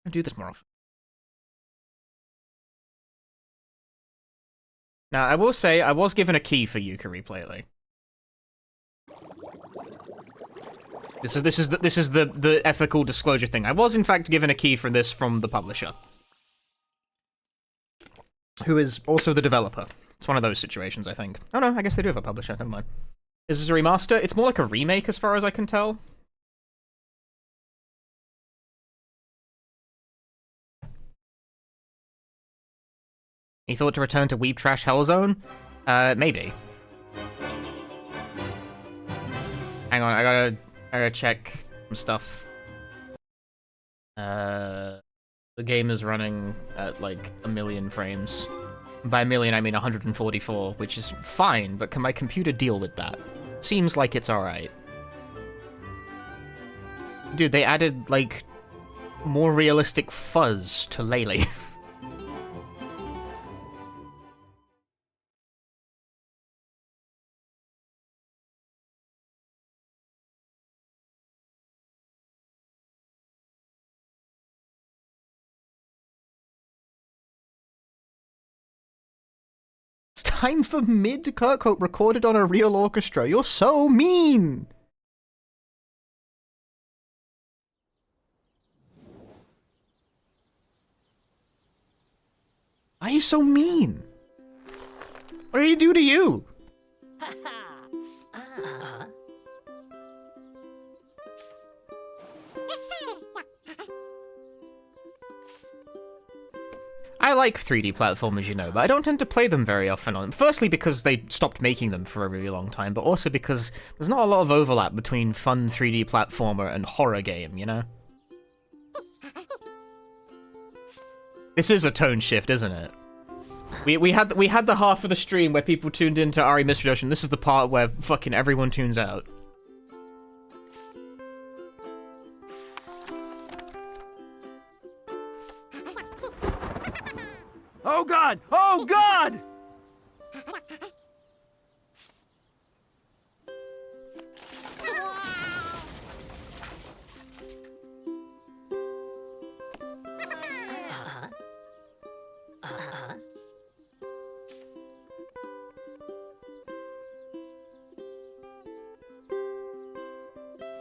I do this more often. Now, I will say, I was given a key for Yooka Replaylee. This is the ethical disclosure thing. I was in fact given a key for this from the publisher, who is also the developer. It's one of those situations, I think. Oh no, I guess they do have a publisher. Never mind. Is this a remaster? It's more like a remake, as far as I can tell. You thought to return to Weeb Trash Hellzone? Maybe. Hang on, I gotta check some stuff. The game is running at like 1,000,000 frames. By a million, I mean 144, which is fine, but can my computer deal with that? Seems like it's alright. Dude, they added, like, more realistic fuzz to Laylee. It's time for Mid Kirkhope recorded on a real orchestra. You're so mean! Why are you so mean? What did he do to you? I like 3D platformers, you know, but I don't tend to play them very often. Firstly, because they stopped making them for a really long time, but also because there's not a lot of overlap between fun 3D platformer and horror game, you know? This is a tone shift, isn't it? We had the half of the stream where people tuned into Ari Mystery Ocean. This is the part where fucking everyone tunes out. Oh god! Oh god!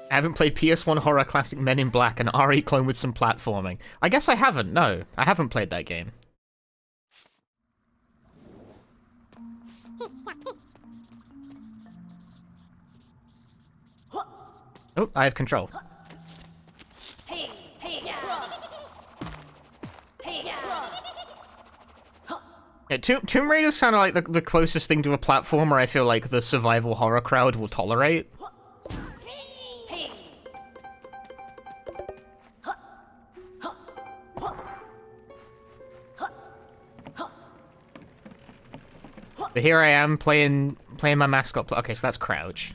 I haven't played PS1 horror classic Men in Black and RE clone with some platforming. I guess I haven't, no. I haven't played that game. Oh, I have control. Yeah, Tomb Raider's kind of like the closest thing to a platformer I feel like the survival horror crowd will tolerate. But here I am playing my mascot. Okay, so that's crouch.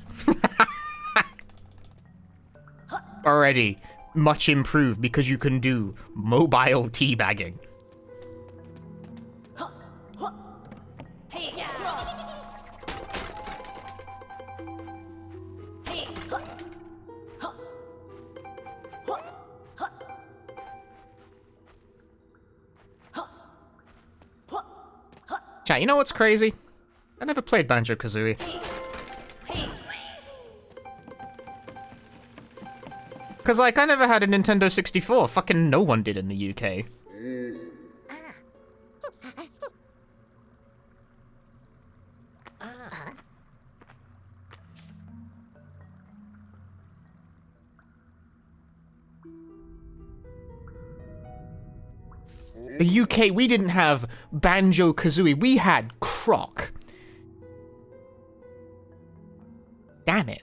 Already much improved because you can do mobile teabagging. Chat, you know what's crazy? I never played Banjo-Kazooie. Cause like, I never had a Nintendo 64. Fucking no one did in the UK. The UK, we didn't have Banjo-Kazooie, we had Croc. Damn it.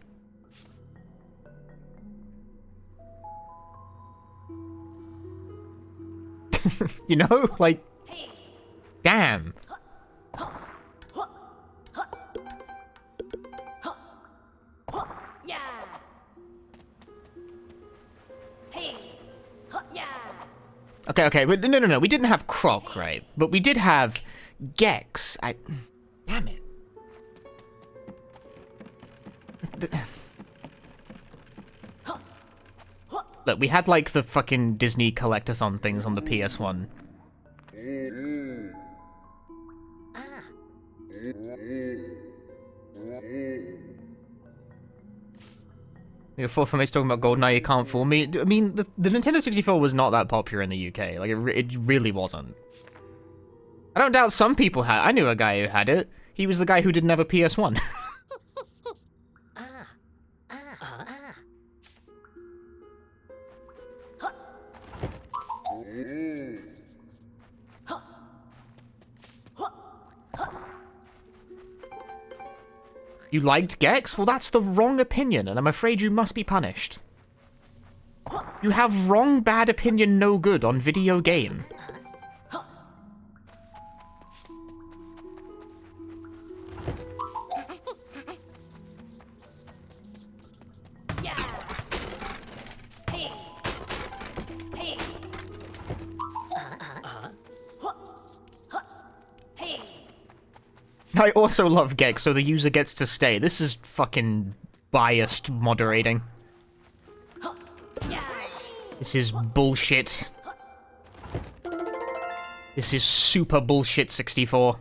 You know? Like, damn. Okay, but no. We didn't have Croc, right? But we did have Gex. Damn it. Look, we had like the fucking Disney collectathon things on the PS1. You're fourth from talking about GoldenEye, you can't fool me. I mean, the Nintendo 64 was not that popular in the UK. Like, it really wasn't. I don't doubt some people had. I knew a guy who had it. He was the guy who didn't have a PS1. You liked Gex? Well, that's the wrong opinion, and I'm afraid you must be punished. You have wrong, bad opinion, no good on video game. I also love Gex, so the user gets to stay. This is fucking biased moderating. This is bullshit. This is super bullshit 64.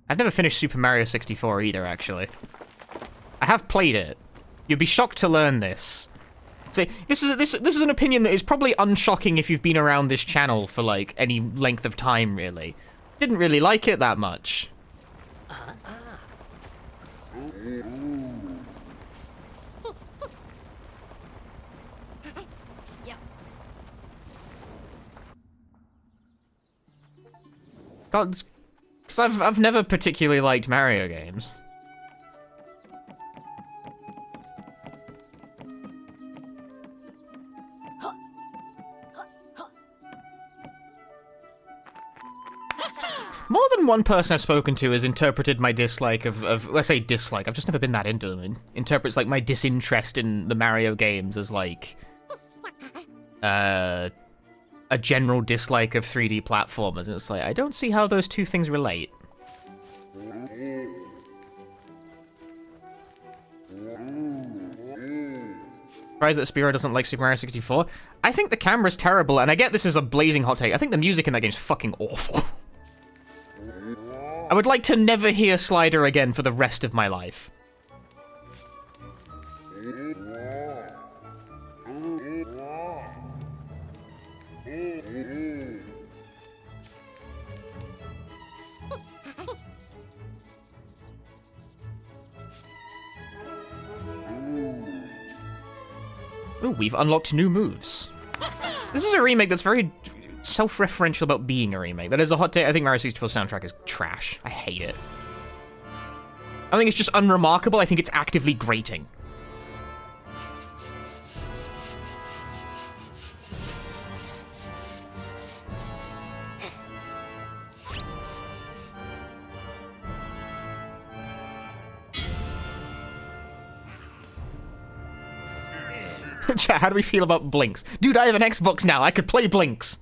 I've never finished Super Mario 64 either, actually. I have played it. You'd be shocked to learn this. So, this is an opinion that is probably unshocking if you've been around this channel for, like, any length of time, really. Didn't really like it that much. God, because I've never particularly liked Mario games. More than one person I've spoken to has interpreted my dislike of let's say dislike, I've just never been that into them, and interprets, like, my disinterest in the Mario games as, like, a general dislike of 3D platformers, and it's like, I don't see how those two things relate. Surprised that Spiro doesn't like Super Mario 64. I think the camera's terrible, and I get this is a blazing hot take. I think the music in that game's fucking awful. I would like to never hear Slider again for the rest of my life. Ooh, we've unlocked new moves. This is a remake that's very self-referential about being a remake. That is a hot take. I think Mario 64 soundtrack is trash. I hate it. I think it's just unremarkable. I think it's actively grating. Chat, how do we feel about Blinks? Dude, I have an Xbox now. I could play Blinks.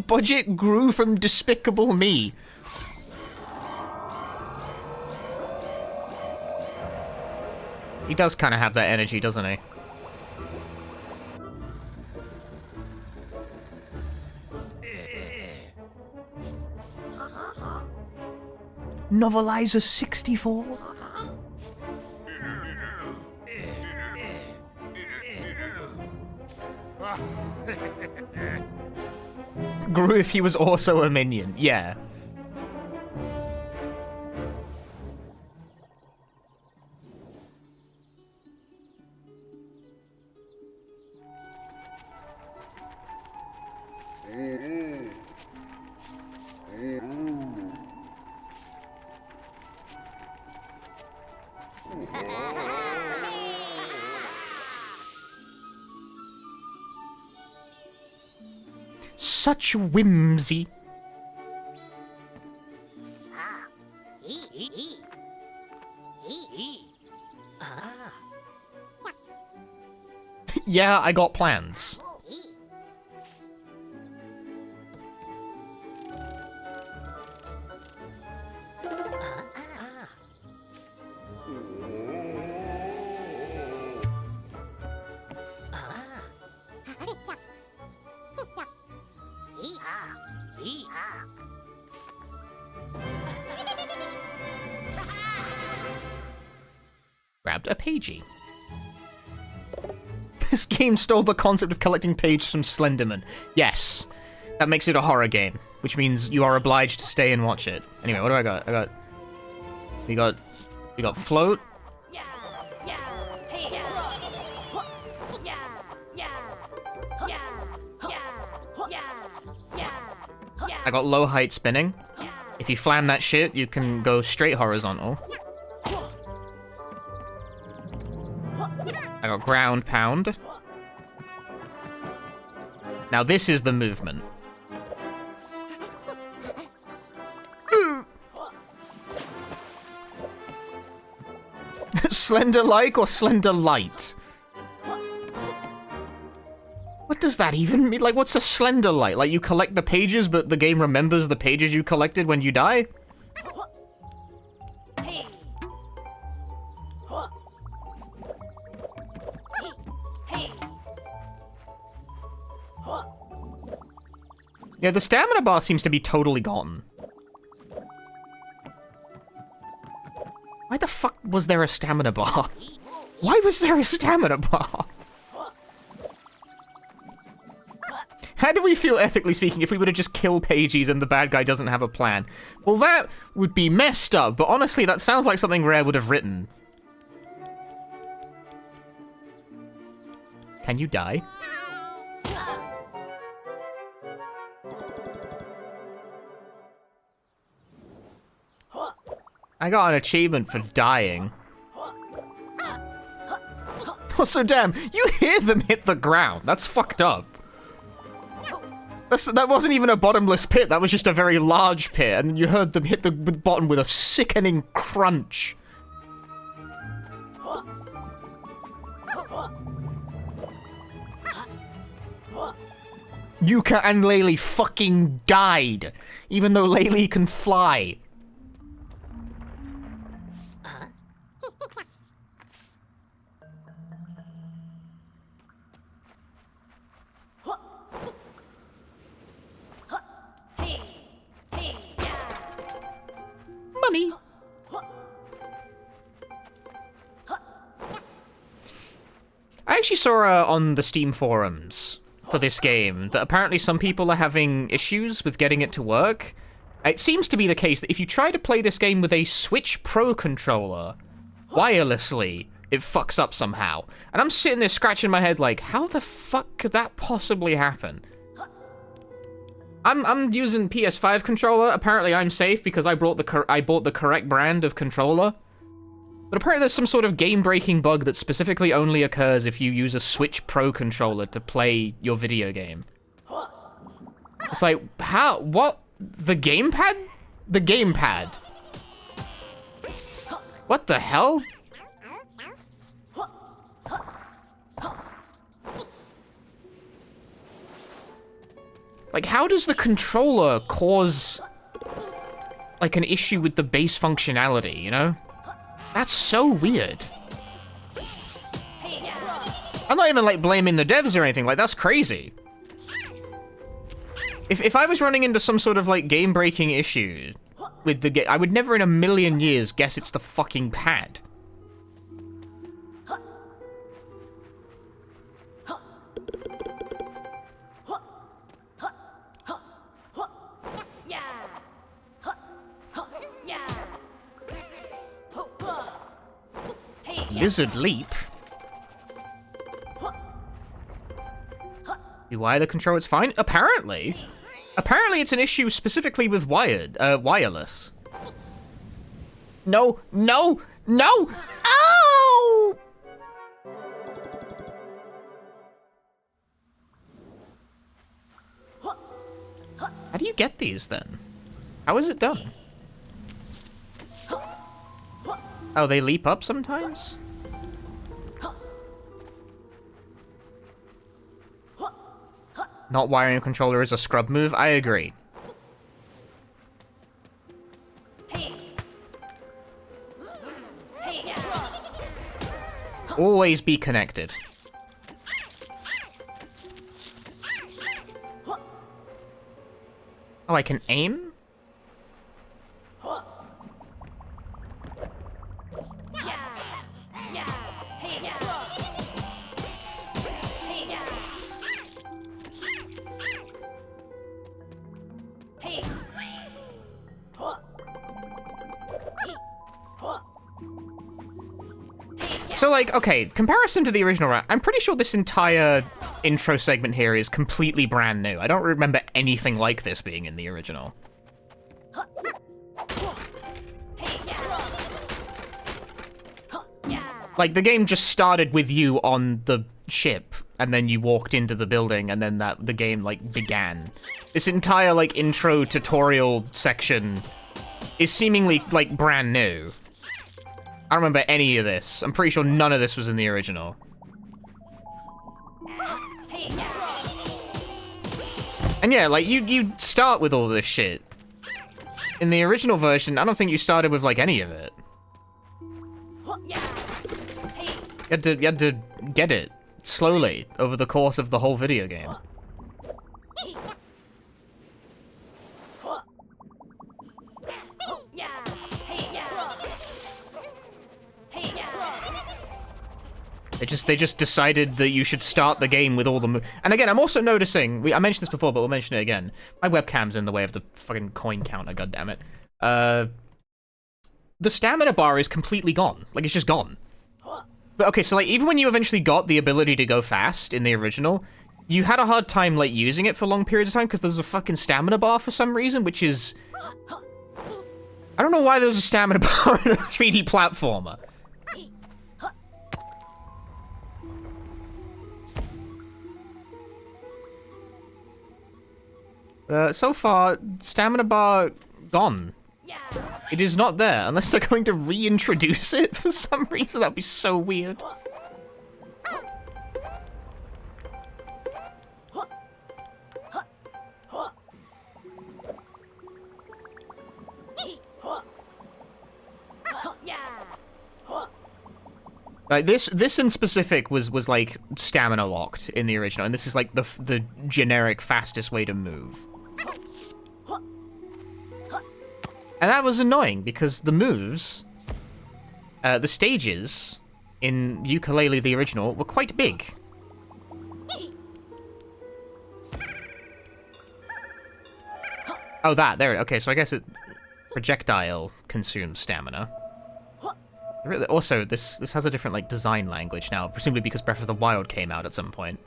Budget grew from Despicable Me. He does kind of have that energy, doesn't he? Novelizer 64? Grew if he was also a minion, yeah. Such whimsy. Yeah, I got plans. Grabbed a pagey. This game stole the concept of collecting pages from Slenderman. Yes, that makes it a horror game, which means you are obliged to stay and watch it. Anyway, what do I got? We got float. I got low height spinning. If you flam that shit, you can go straight horizontal. I got ground pound. Now this is the movement. Slender-like or slender-light? What does that even mean? Like, what's a slender-light? Like, you collect the pages, but the game remembers the pages you collected when you die? Yeah, the stamina bar seems to be totally gone. Why the fuck was there a stamina bar? Why was there a stamina bar? How do we feel, ethically speaking, if we were to just kill Pages and the bad guy doesn't have a plan? Well, that would be messed up, but honestly, that sounds like something Rare would have written. Can you die? I got an achievement for dying. Also, damn, you hear them hit the ground. That's fucked up. That wasn't even a bottomless pit, that was just a very large pit, and you heard them hit the bottom with a sickening crunch. Yooka and Laylee fucking died, even though Laylee can fly. Money. I actually saw on the Steam forums for this game that apparently some people are having issues with getting it to work. It seems to be the case that if you try to play this game with a Switch Pro controller wirelessly, it fucks up somehow. And I'm sitting there scratching my head like, how the fuck could that possibly happen? I'm using PS5 controller. Apparently I'm safe because I bought the correct brand of controller. But apparently there's some sort of game-breaking bug that specifically only occurs if you use a Switch Pro controller to play your video game. It's like, how? What? The gamepad? The gamepad. What the hell? Like, how does the controller cause, like, an issue with the base functionality, you know? That's so weird. I'm not even, like, blaming the devs or anything, like, that's crazy. If I was running into some sort of, like, game-breaking issue with the game, I would never in a million years guess it's the fucking pad. Lizard leap. You wire the control, it's fine? Apparently. Apparently it's an issue specifically with wireless. No, no, no! Ow! How do you get these then? How is it done? Oh, they leap up sometimes? Not wiring a controller is a scrub move? I agree. Always be connected. Oh, I can aim? So, like, okay, comparison to the original round, I'm pretty sure this entire intro segment here is completely brand new. I don't remember anything like this being in the original. Like, the game just started with you on the ship, and then you walked into the building, and then the game, like, began. This entire, like, intro tutorial section is seemingly, like, brand new. I don't remember any of this. I'm pretty sure none of this was in the original. And yeah, like, you start with all this shit. In the original version, I don't think you started with, like, any of it. You had to get it slowly over the course of the whole video game. They just decided that you should start the game with all the and again, I'm also noticing, I mentioned this before, but we'll mention it again. My webcam's in the way of the fucking coin counter, goddammit. The stamina bar is completely gone. Like, it's just gone. But okay, so like, even when you eventually got the ability to go fast in the original, you had a hard time, like, using it for long periods of time because there's a fucking stamina bar for some reason, which is... I don't know why there's a stamina bar in a 3D platformer. So far, stamina bar gone. It is not there, unless they're going to reintroduce it for some reason. That'd be so weird. Like this in specific was like stamina locked in the original, and this is like the generic fastest way to move. And that was annoying because the moves, the stages in Yooka-Laylee the original were quite big. Oh, there. Okay, so I guess projectile consumes stamina. Also, this has a different like design language now, presumably because Breath of the Wild came out at some point.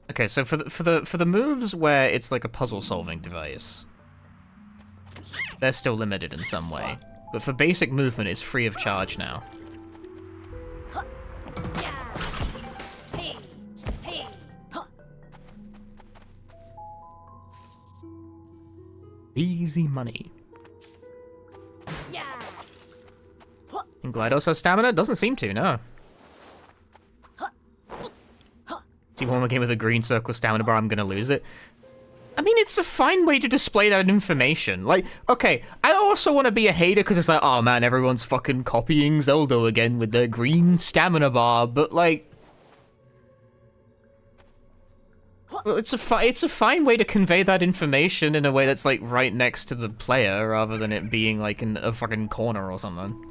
Okay, so for the moves where it's like a puzzle-solving device, they're still limited in some way. But for basic movement, it's free of charge now. Easy money. And GLaDOS has stamina? Doesn't seem to, no. See one more game with a green circle stamina bar, I'm gonna lose it. I mean, it's a fine way to display that information. Like, okay, I also want to be a hater because it's like, oh man, everyone's fucking copying Zelda again with their green stamina bar, but like... Well, it's a fine way to convey that information in a way that's like right next to the player, rather than it being like in a fucking corner or something.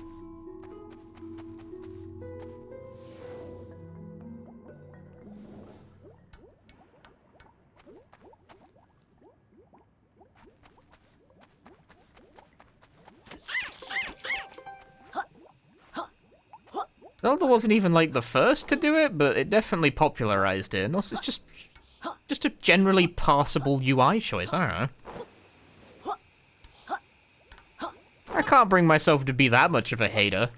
Zelda wasn't even like the first to do it, but it definitely popularized it. And also, it's just a generally passable UI choice. I don't know. I can't bring myself to be that much of a hater.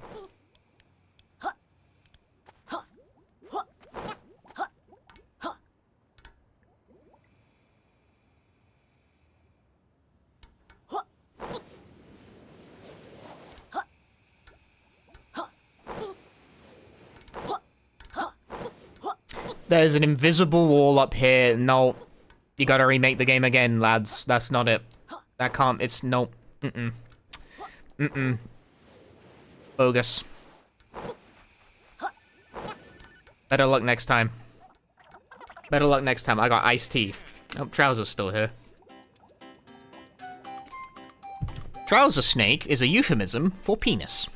There's an invisible wall up here. No. You gotta remake the game again, lads. That's not it. That can't... It's... No. Mm-mm. Mm-mm. Bogus. Better luck next time. Better luck next time. I got iced tea. Oh, Trouser's still here. Trouser snake is a euphemism for penis.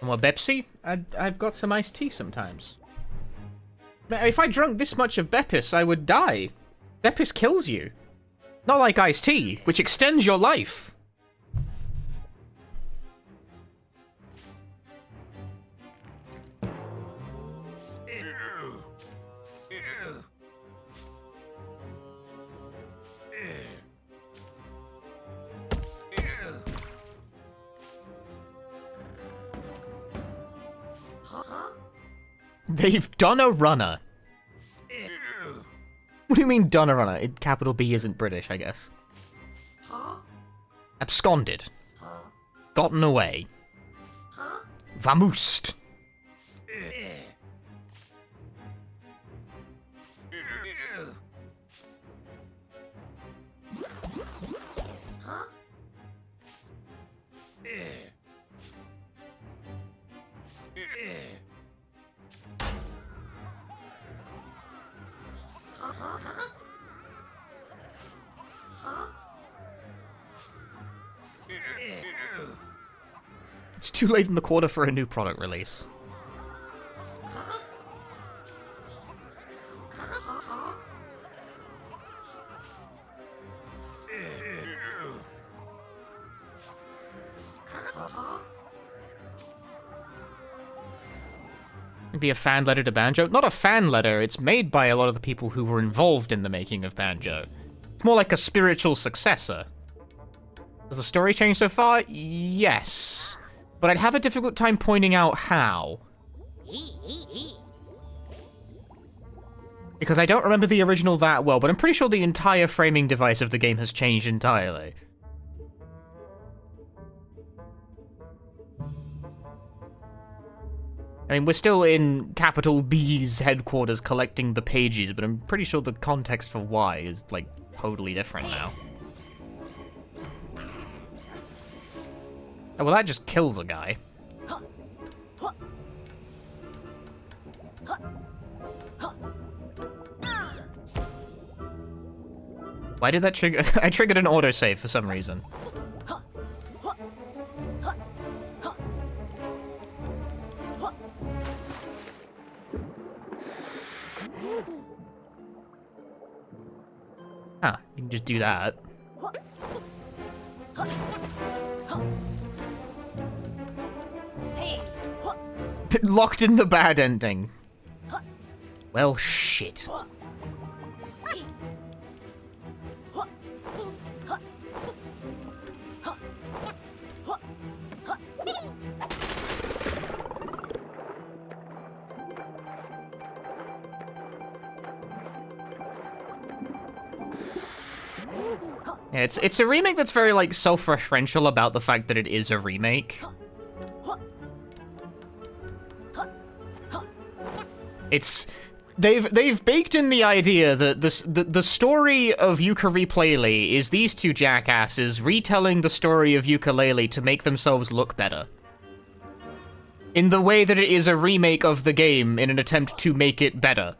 More Bepsi? I've got some iced tea sometimes. If I drank this much of Bepis, I would die. Bepis kills you. Not like iced tea, which extends your life. They've done a runner. What do you mean done a runner? Capital B isn't British, I guess. Absconded. Gotten away. Vamoosed. It's too late in the quarter for a new product release. It'd be a fan letter to Banjo. Not a fan letter, it's made by a lot of the people who were involved in the making of Banjo. It's more like a spiritual successor. Has the story changed so far? Yes. But I'd have a difficult time pointing out how. Because I don't remember the original that well, but I'm pretty sure the entire framing device of the game has changed entirely. I mean, we're still in capital B's headquarters collecting the pages, but I'm pretty sure the context for why is, like, totally different now. Oh, well, that just kills a guy. Why did that trigger? I triggered an autosave for some reason. Ah, you can just do that. Locked in the bad ending. Well, shit. Yeah, it's a remake that's very, like, self-referential about the fact that it is a remake. It's... They've baked in the idea that the story of Yooka Replaylee is these two jackasses retelling the story of Yooka-Laylee to make themselves look better. In the way that it is a remake of the game in an attempt to make it better.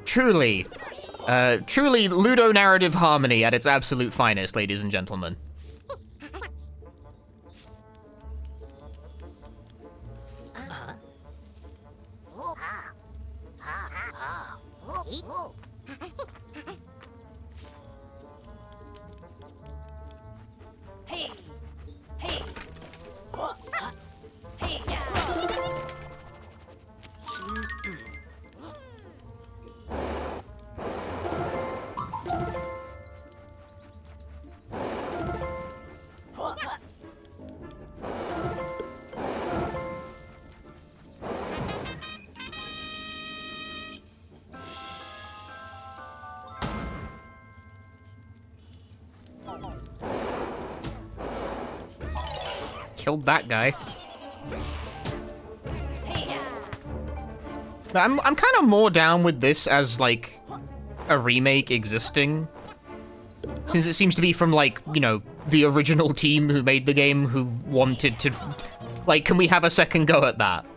Truly, truly ludonarrative harmony at its absolute finest, ladies and gentlemen. killed that guy. I'm kind of more down with this as, like, a remake existing. Since it seems to be from, like, you know, the original team who made the game who wanted to... Like, can we have a second go at that?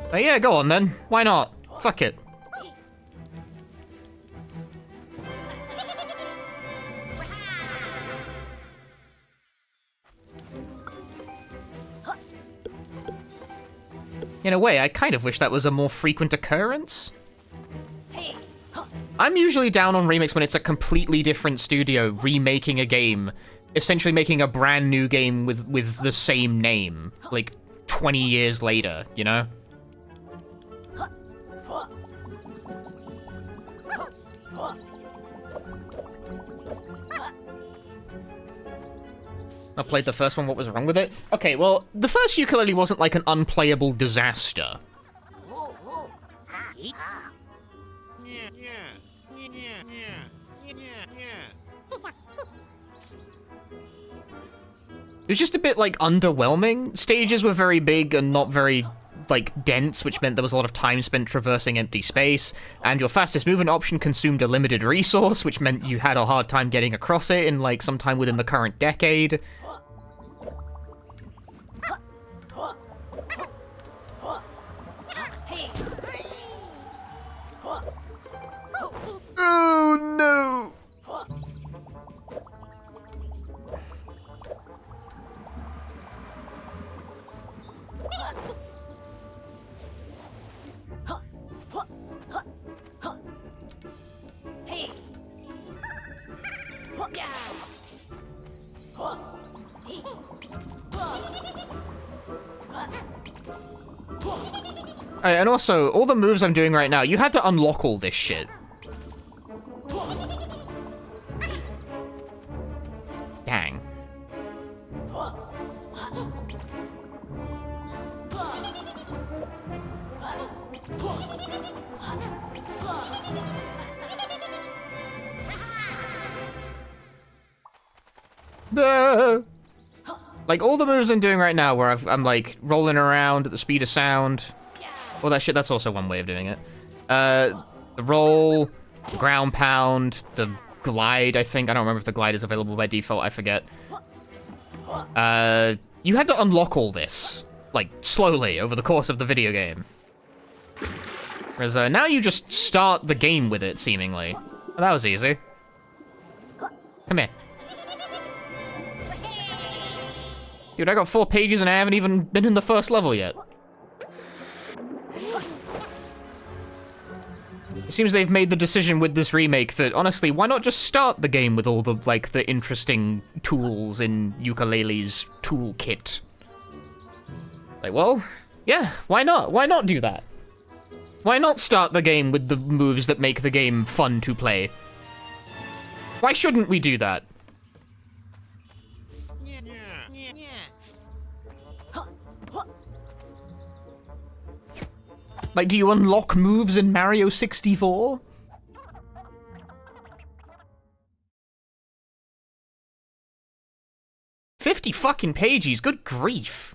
But yeah, go on then. Why not? Fuck it. In a way, I kind of wish that was a more frequent occurrence. I'm usually down on remakes when it's a completely different studio remaking a game, essentially making a brand new game with the same name, like 20 years later, you know? I played the first one, what was wrong with it? Okay, well, the first Yooka-Laylee wasn't like an unplayable disaster. It was just a bit, like, underwhelming. Stages were very big and not very, like, dense, which meant there was a lot of time spent traversing empty space, and your fastest movement option consumed a limited resource, which meant you had a hard time getting across it in, like, sometime within the current decade. Oh, no! And also, all the moves I'm doing right now, you had to unlock all this shit. Dang. Like, all the moves I'm doing right now where I'm like, rolling around at the speed of sound. All that shit, that's also one way of doing it. The roll, the ground pound, the glide, I think. I don't remember if the glide is available by default, I forget. You had to unlock all this, like, slowly over the course of the video game. Whereas now you just start the game with it, seemingly. Well, that was easy. Come here. Dude, I got 4 pages and I haven't even been in the first level yet. It seems they've made the decision with this remake that, honestly, why not just start the game with all the, like, the interesting tools in Yooka-Laylee's toolkit? Like, well, yeah, why not? Why not do that? Why not start the game with the moves that make the game fun to play? Why shouldn't we do that? Like, do you unlock moves in Mario 64? $50 fucking pages, good grief.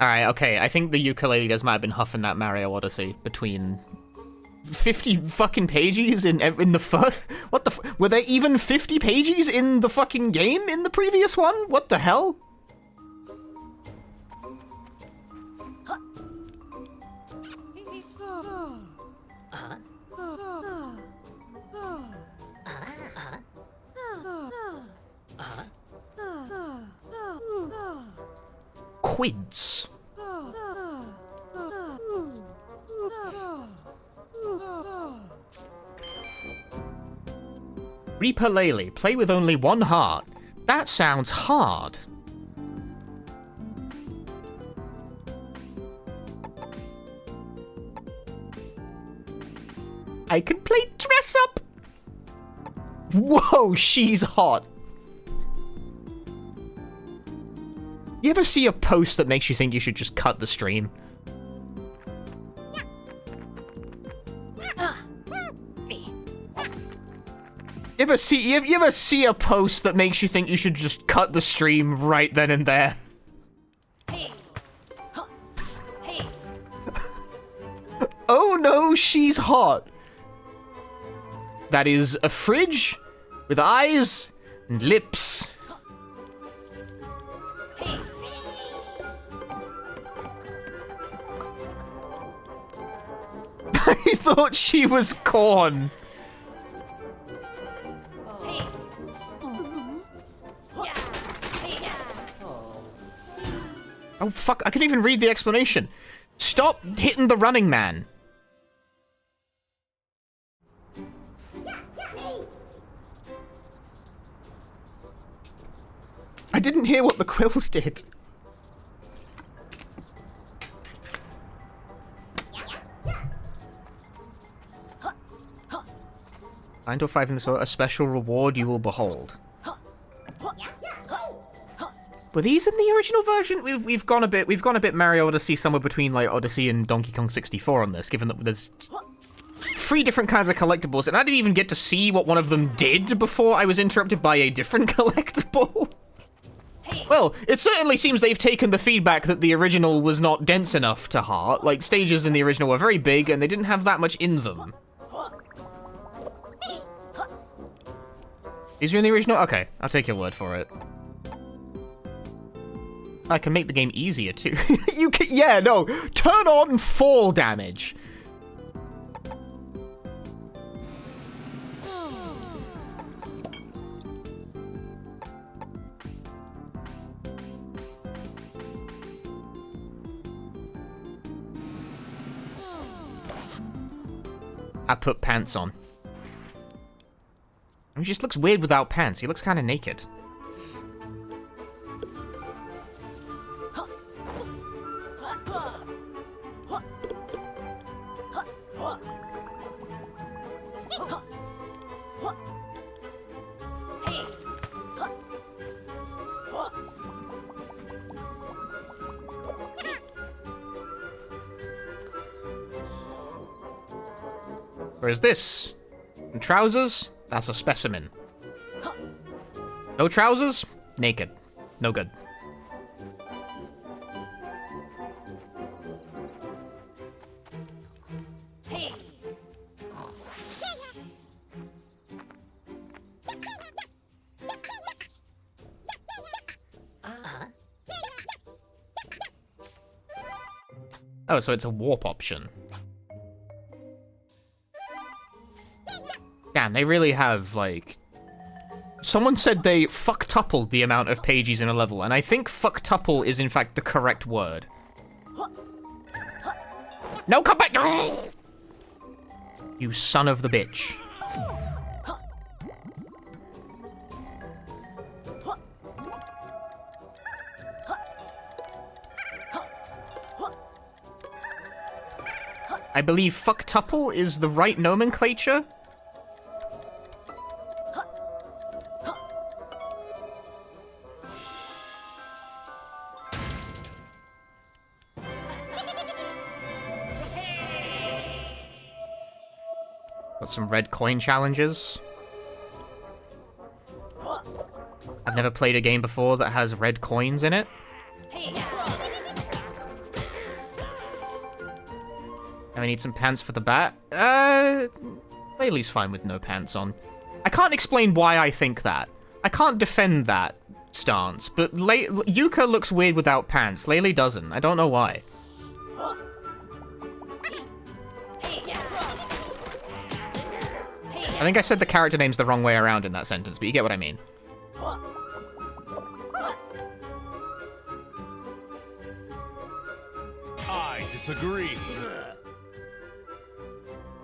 Alright, okay, I think the Yooka-Laylee guys might have been huffing that Mario Odyssey between 50 fucking pages in the first... What the were there even 50 pages in the fucking game in the previous one? What the hell? Quids. Replaylee, play with only 1 heart. That sounds hard. I can play dress up. Whoa, she's hot. You ever see a post that makes you think you should just cut the stream? You ever see a post that makes you think you should just cut the stream right then and there? Oh no, she's hot. That is a fridge with eyes and lips. I thought she was corn. Oh fuck, I couldn't even read the explanation. Stop hitting the running man. I didn't hear what the quills did. 9 to 5 in the store, a special reward you will behold. Were these in the original version? We've gone a bit Mario Odyssey, somewhere between like Odyssey and Donkey Kong 64 on this, given that there's 3 different kinds of collectibles, and I didn't even get to see what one of them did before I was interrupted by a different collectible. Well, it certainly seems they've taken the feedback that the original was not dense enough to heart. Like, stages in the original were very big, and they didn't have that much in them. Is you in the original? Okay, I'll take your word for it. I can make the game easier, too. You can, yeah, no. Turn on fall damage. I put pants on. He just looks weird without pants. He looks kind of naked. Whereas this, and trousers, that's a specimen. No trousers, naked. No good. Oh, so it's a warp option. Damn, they really have, like... Someone said they fucktupled the amount of pages in a level, and I think fucktuple is in fact the correct word. No, come back! You son of the bitch. I believe fucktuple is the right nomenclature. Got some red coin challenges. I've never played a game before that has red coins in it. And we need some pants for the bat. Laylee's fine with no pants on. I can't explain why I think that. I can't defend that stance, but Yooka looks weird without pants. Laylee doesn't. I don't know why. I think I said the character names the wrong way around in that sentence, but you get what I mean. I disagree.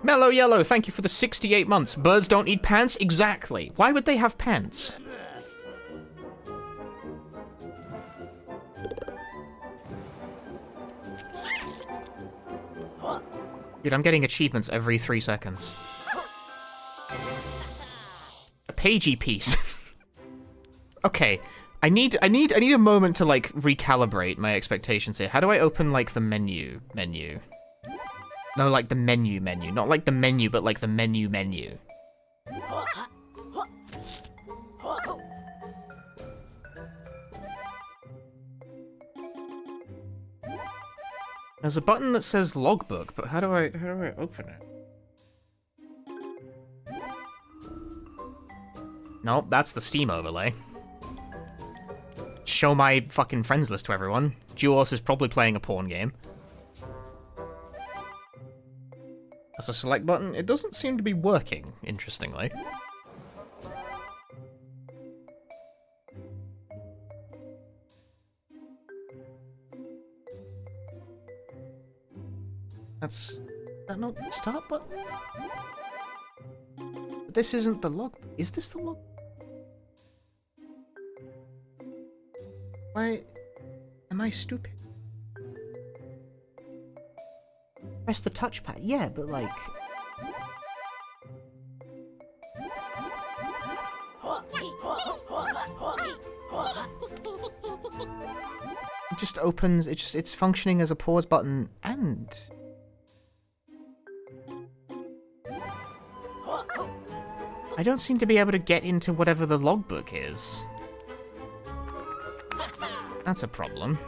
Mellow Yellow, thank you for the 68 months. Birds don't need pants? Exactly. Why would they have pants? Dude, I'm getting achievements every 3 seconds. A pagey piece. Okay, I need a moment to like recalibrate my expectations here. How do I open like the menu? No, like the menu. Not like the menu, but like the menu. There's a button that says logbook, but how do I open it? Nope, that's the Steam overlay. Show my fucking friends list to everyone. Duos is probably playing a porn game. That's a select button. It doesn't seem to be working, interestingly. That's... that not the start button? This isn't the log... Is this the log... Why... Am I stupid? Press the touchpad. Yeah, but like... It just opens, it's functioning as a pause button and... I don't seem to be able to get into whatever the logbook is. That's a problem.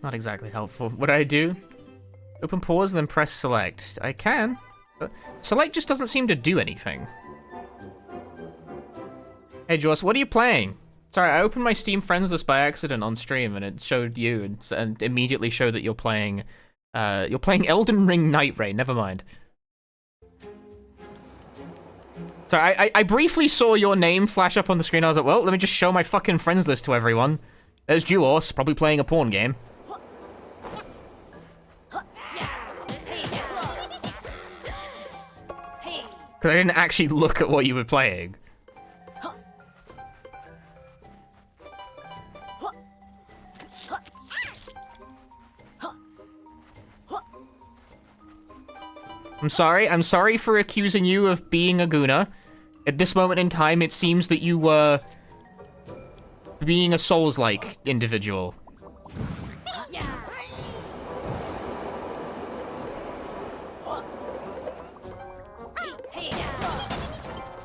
Not exactly helpful. What do I do? Open pause and then press select. I can, but select just doesn't seem to do anything. Hey Joss, what are you playing? Sorry, I opened my Steam friends list by accident on stream and it showed you and immediately showed that you're playing Elden Ring Night Rain. Never mind. So I briefly saw your name flash up on the screen. I was like, well, let me just show my fucking friends list to everyone. There's Duos, probably playing a porn game. Because I didn't actually look at what you were playing. I'm sorry for accusing you of being a Guna. At this moment in time, it seems that you were being a Souls-like individual.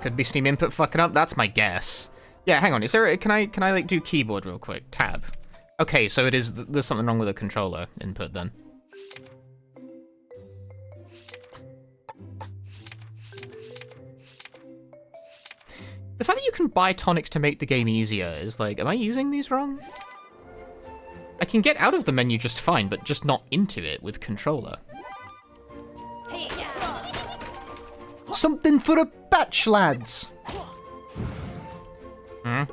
Could be Steam input fucking up, that's my guess. Yeah, hang on, is there can I like do keyboard real quick? Tab. Okay, so it is, there's something wrong with the controller input then. The fact that you can buy tonics to make the game easier is like, am I using these wrong? I can get out of the menu just fine, but just not into it with controller. Something for a batch, lads. Hmm?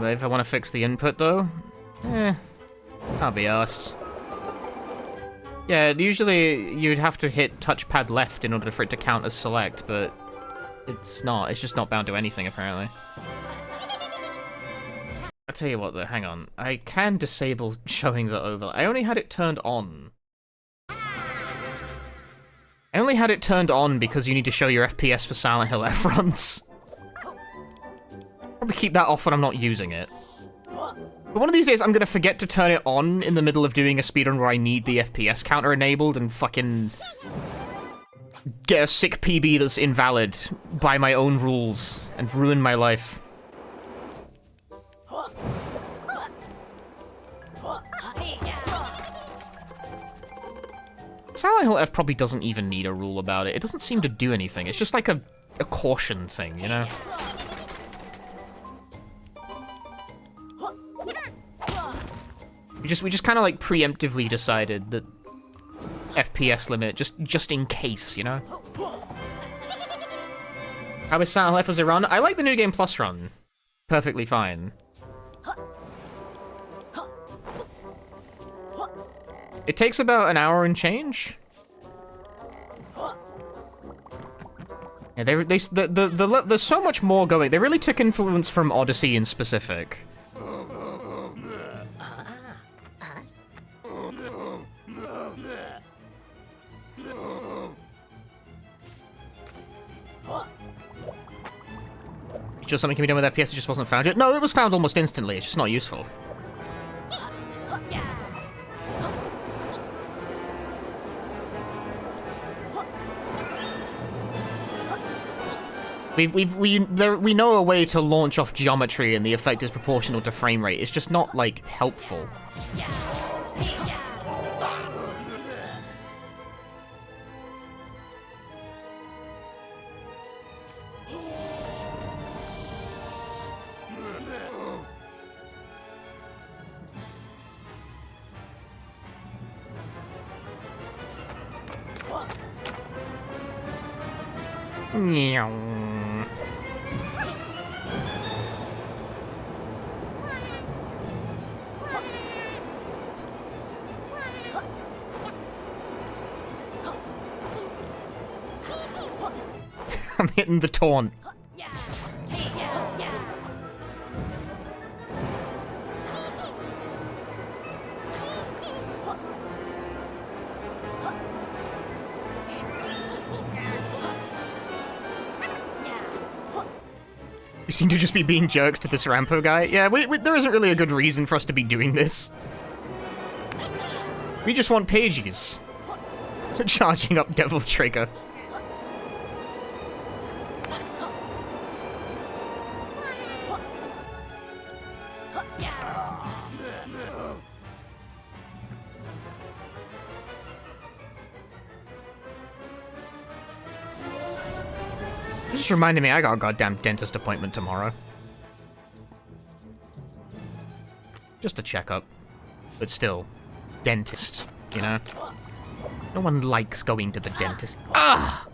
If I want to fix the input, though, I'll be arsed. Yeah, usually you'd have to hit touchpad left in order for it to count as select, but it's not. It's just not bound to anything, apparently. I'll tell you what, though, hang on. I can disable showing the overlay. I only had it turned on. I only had it turned on because you need to show your FPS for Silent Hill F runs. Probably keep that off when I'm not using it. But one of these days, I'm gonna forget to turn it on in the middle of doing a speedrun where I need the FPS counter enabled and fucking get a sick PB that's invalid by my own rules and ruin my life. Silent Hill F probably doesn't even need a rule about it. It doesn't seem to do anything. It's just like a caution thing, you know? We just kind of like preemptively decided that FPS limit just in case, you know. How is Silent Hill F as a run? I like the New Game Plus run perfectly fine. It takes about an hour and change. Yeah, there's so much more going. They really took influence from Odyssey in specific. or something can be done with FPS, it just wasn't found yet. No, it was found almost instantly, it's just not useful. We know a way to launch off geometry and the effect is proportional to frame rate. It's just not, like, helpful. I'm hitting the taunt. We seem to just be being jerks to this Rampo guy. Yeah, there isn't really a good reason for us to be doing this. We just want pages. Charging up Devil Trigger. Just reminded me I got a goddamn dentist appointment tomorrow. Just a checkup. But still, dentist, you know? No one likes going to the dentist. Ugh!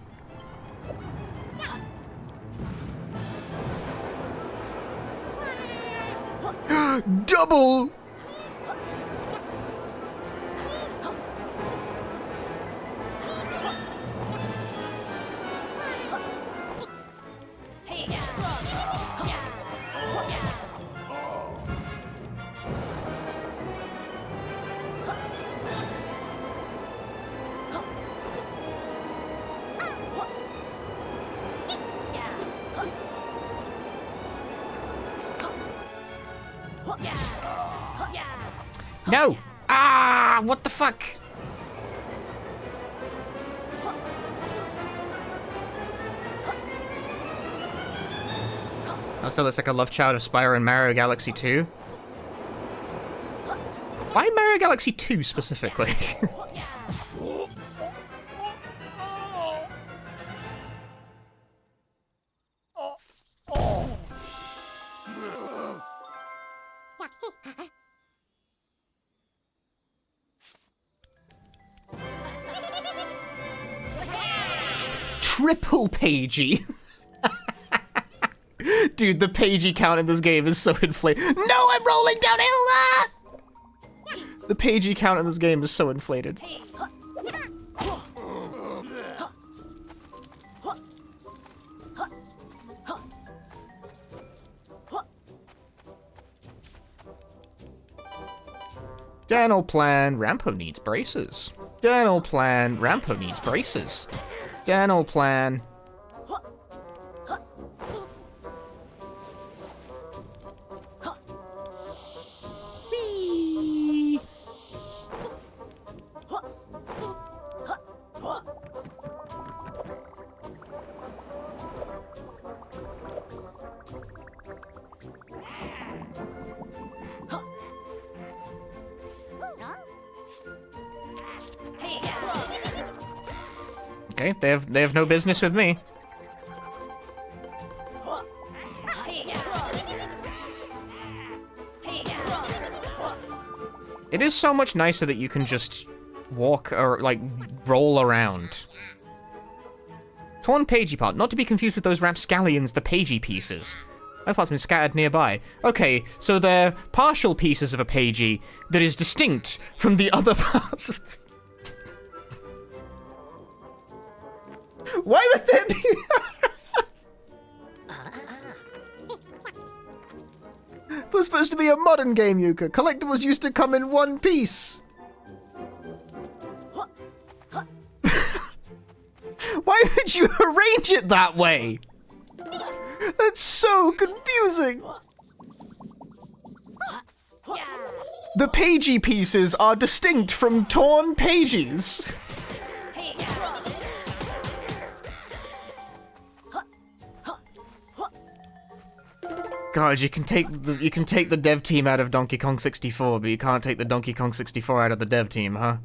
Double! No! Ah! What the fuck? Also, looks like a love child of Spyro and Mario Galaxy 2. Why Mario Galaxy 2 specifically? Triple pagey. Dude, the pagey count in this game is so inflated. No, I'm rolling downhill! The pagey count in this game is so inflated. Dental plan, Rampo needs braces. Dental plan, Rampo needs braces. Dental plan. Whee! Okay, they have no business with me. It is so much nicer that you can just walk or like roll around. Torn pagey part, not to be confused with those rapscallions, the pagey pieces. That part's been scattered nearby. Okay, so they're partial pieces of a pagey that is distinct from the other parts of... Why would there be... It was supposed to be a modern game, Yooka. Collectibles used to come in one piece. Why would you arrange it that way? That's so confusing! The pagey pieces are distinct from torn pages. God, you can take the dev team out of Donkey Kong 64, but you can't take the Donkey Kong 64 out of the dev team, huh?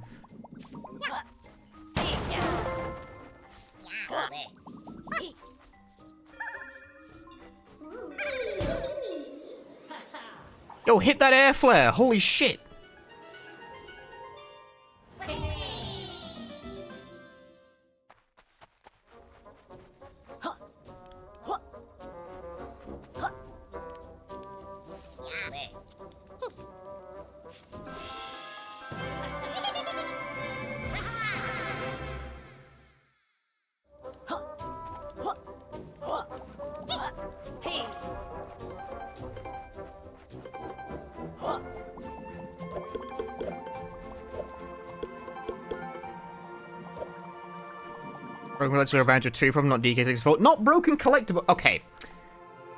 Yo, hit that air flare! Holy shit! Broken Let's Go Banjo 2, probably not DK64. Not broken collectible. Okay.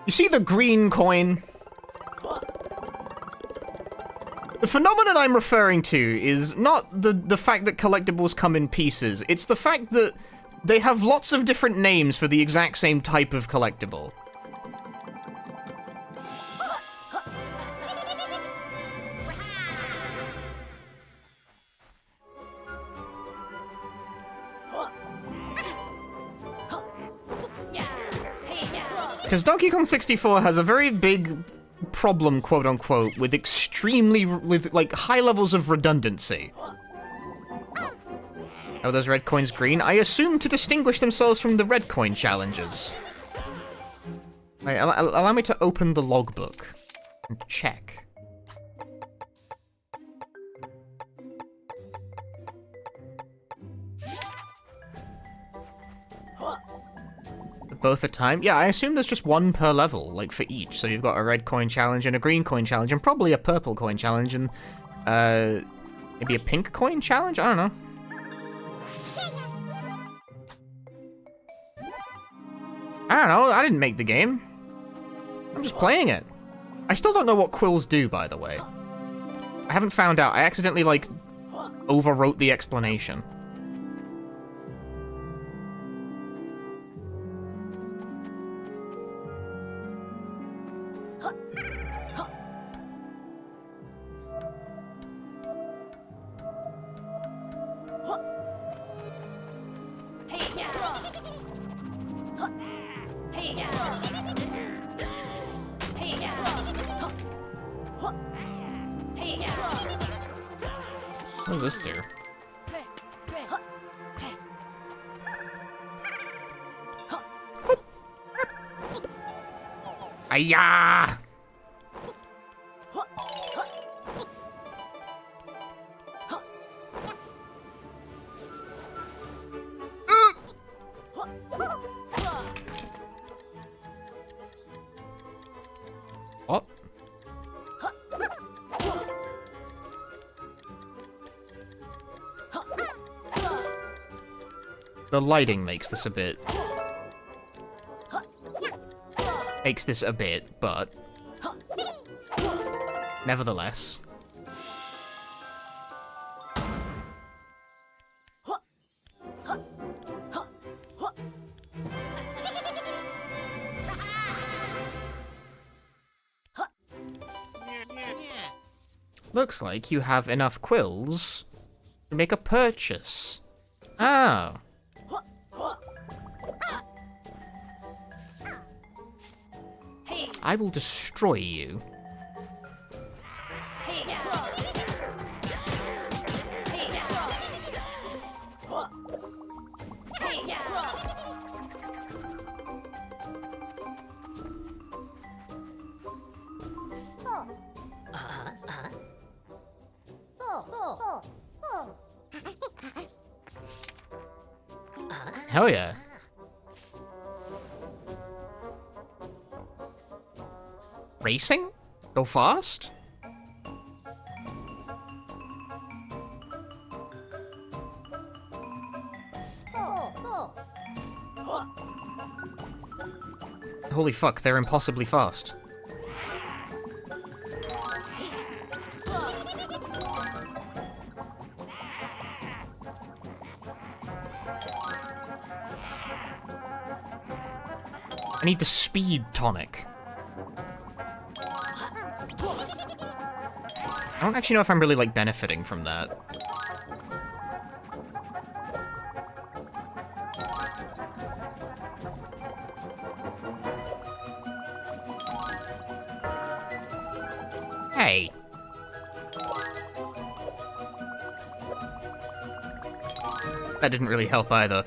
You see the green coin? The phenomenon I'm referring to is not the fact that collectibles come in pieces. It's the fact that they have lots of different names for the exact same type of collectible. Because Donkey Kong 64 has a very big problem, quote-unquote, with like, high levels of redundancy. Oh, those red coins green? I assume to distinguish themselves from the red coin challenges. Right, allow me to open the logbook and check. Both a time? Yeah, I assume there's just one per level, like, for each. So you've got a red coin challenge and a green coin challenge, and probably a purple coin challenge, and, maybe a pink coin challenge? I don't know. I don't know, I didn't make the game. I'm just playing it. I still don't know what quills do, by the way. I haven't found out. I accidentally, like, overwrote the explanation. What does this do? Ayah! What? The lighting makes this a bit... but... nevertheless... Looks like you have enough quills to make a purchase. Oh. I will destroy you. Hell yeah. Racing? Go fast? holy fuck, they're impossibly fast. I need the speed tonic. I don't actually know if I'm really, like, benefiting from that. Hey. That didn't really help either.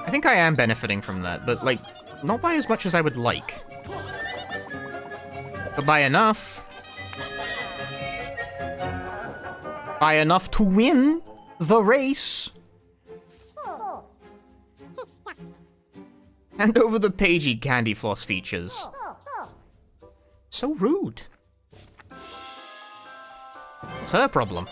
I think I am benefiting from that, but, like, not by as much as I would like. But by enough. By enough to win the race. Hand over the pagey candy floss features. So rude. It's her problem.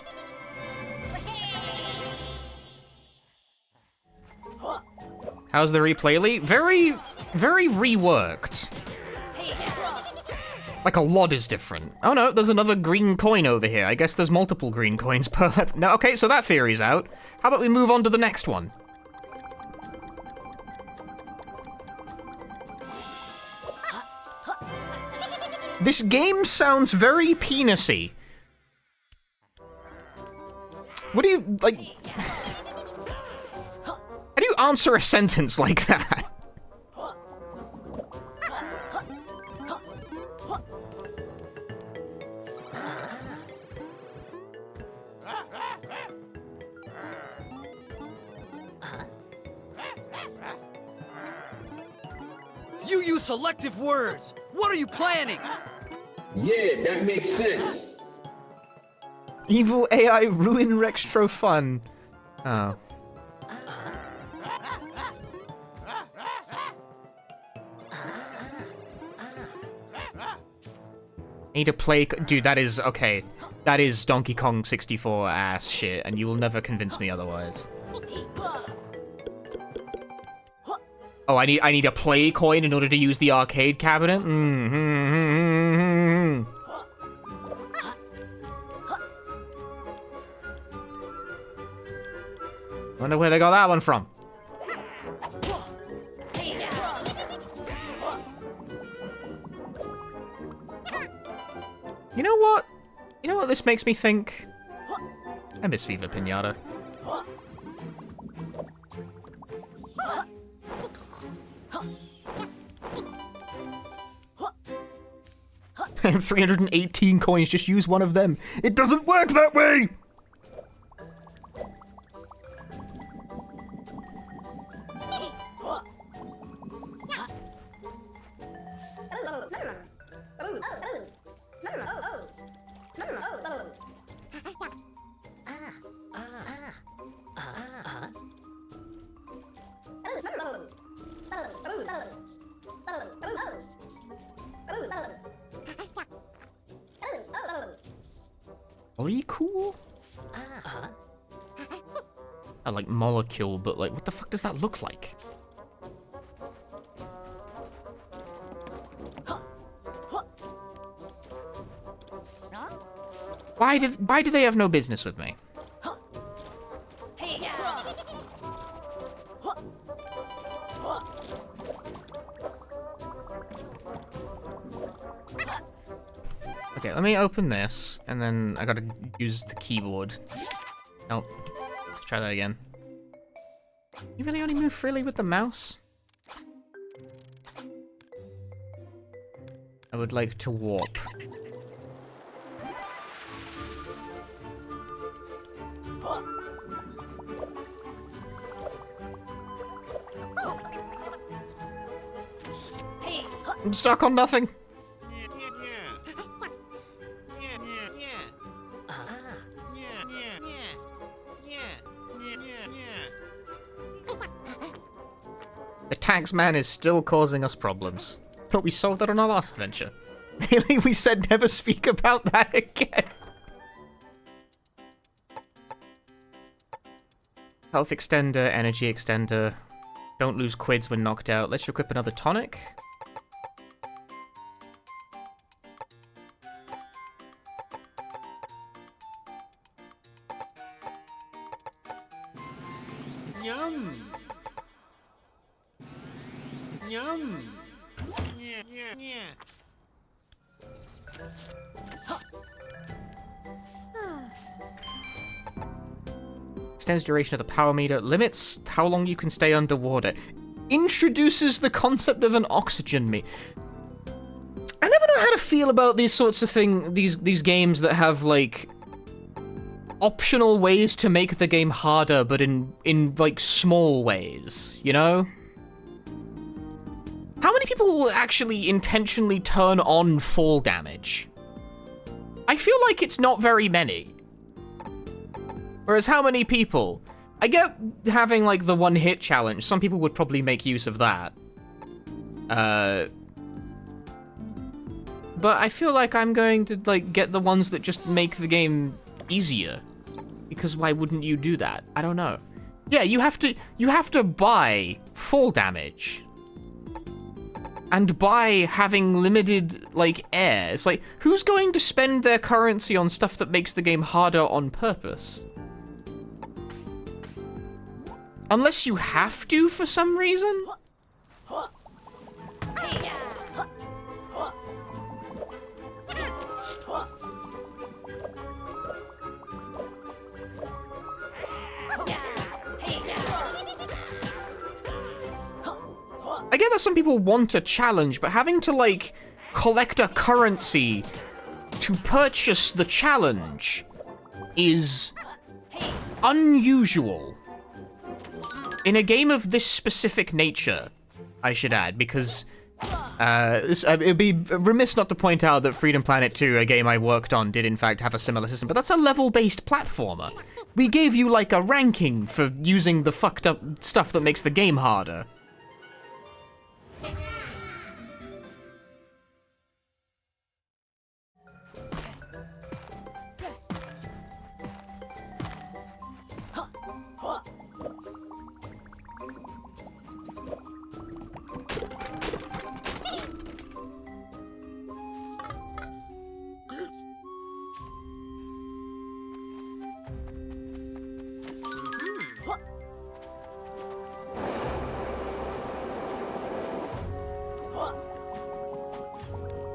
How's the Replaylee? Very, very reworked. Like, a lot is different. Oh no, there's another green coin over here. I guess there's multiple green coins per level. No, okay, so that theory's out. How about we move on to the next one? This game sounds very penisy. What do you, like... How do you answer a sentence like that? You use selective words! What are you planning? Yeah, that makes sense. Evil AI ruin Rextro fun. Oh. Need to play... Dude, that is... Okay. That is Donkey Kong 64 ass shit, and you will never convince me otherwise. Oh, I need a play coin in order to use the arcade cabinet? Wonder where they got that one from. You know what? You know what this makes me think? I miss Viva Pinata. 318 coins, just use one of them. It doesn't work that way! Cool? I like molecule, but like, what the fuck does that look like? Why do they have no business with me? Okay, let me open this, and then I gotta use the keyboard. Nope. Let's try that again. You really only move freely with the mouse? I would like to warp. I'm stuck on nothing. The tax man is still causing us problems. Thought we solved that on our last adventure. Really? We said never speak about that again. Health extender, energy extender. Don't lose quids when knocked out. Let's equip another tonic. Yum. Yum. Yeah, yeah, yeah. Extends duration of the power meter. Limits how long you can stay underwater. Introduces the concept of an oxygen meter. I never know how to feel about these sorts of these games that have, like, optional ways to make the game harder, but in like, small ways, you know? How many people will actually intentionally turn on fall damage? I feel like it's not very many. Whereas how many people? I get having, like, the one-hit challenge. Some people would probably make use of that. But I feel like I'm going to, like, get the ones that just make the game easier. Because why wouldn't you do that? I don't know. Yeah, you have to buy fall damage. And by having limited, like, air. It's like, who's going to spend their currency on stuff that makes the game harder on purpose? Unless you have to for some reason? I get that some people want a challenge, but having to, like, collect a currency to purchase the challenge is unusual. In a game of this specific nature, I should add, because it would be remiss not to point out that Freedom Planet 2, a game I worked on, did in fact have a similar system, but that's a level-based platformer. We gave you, like, a ranking for using the fucked up stuff that makes the game harder.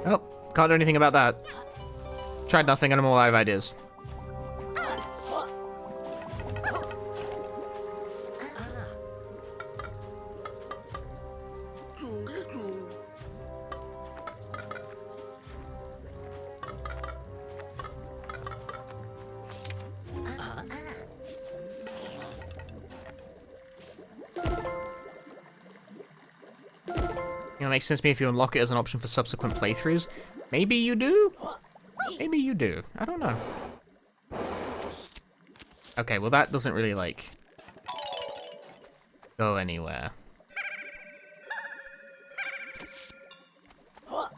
Oh, can't do anything about that. Tried nothing and I'm all out of ideas. You know, it makes sense to me if you unlock it as an option for subsequent playthroughs. Maybe you do? Maybe you do. I don't know. Okay, well that doesn't really, like, go anywhere. You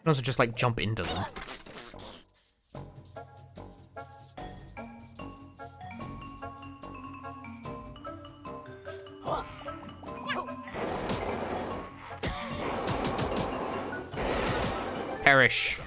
can also just, like, jump into them. Perish.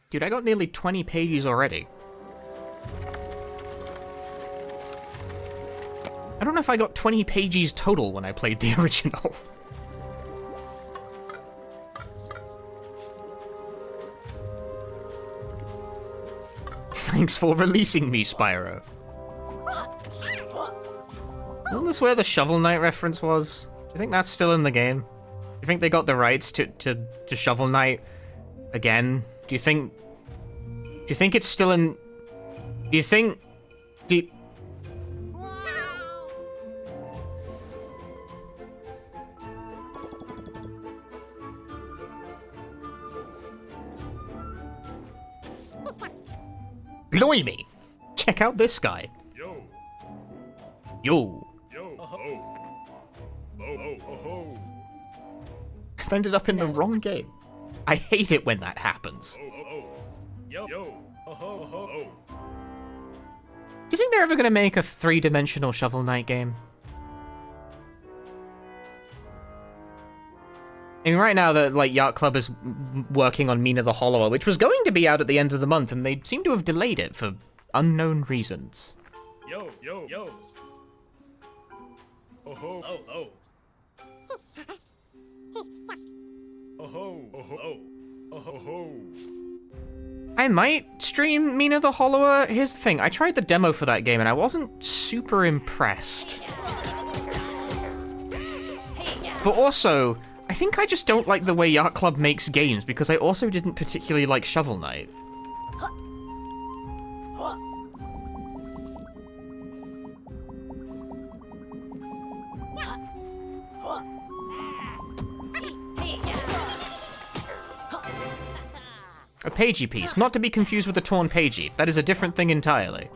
Dude, I got nearly 20 pages already. I don't know if I got 20 pages total when I played the original. Thanks for releasing me, Spyro. Isn't this where the Shovel Knight reference was? Do you think that's still in the game? Do you think they got the rights to Shovel Knight again? Do you think it's still in... Do you think... Blimey! Check out this guy. Yo. Yo. Yo. Oh. Oh. I've ended up in the wrong game. I hate it when that happens. Oh. Yo. Oh. Do you think they're ever going to make a three-dimensional Shovel Knight game? I mean, right now, Yacht Club is working on Mina the Hollower, which was going to be out at the end of the month, and they seem to have delayed it for unknown reasons. Yo. Oh. I might stream Mina the Hollower. Here's the thing, I tried the demo for that game, and I wasn't super impressed. But also, I think I just don't like the way Yacht Club makes games, because I also didn't particularly like Shovel Knight. A pagey piece, not to be confused with a torn pagey. That is a different thing entirely.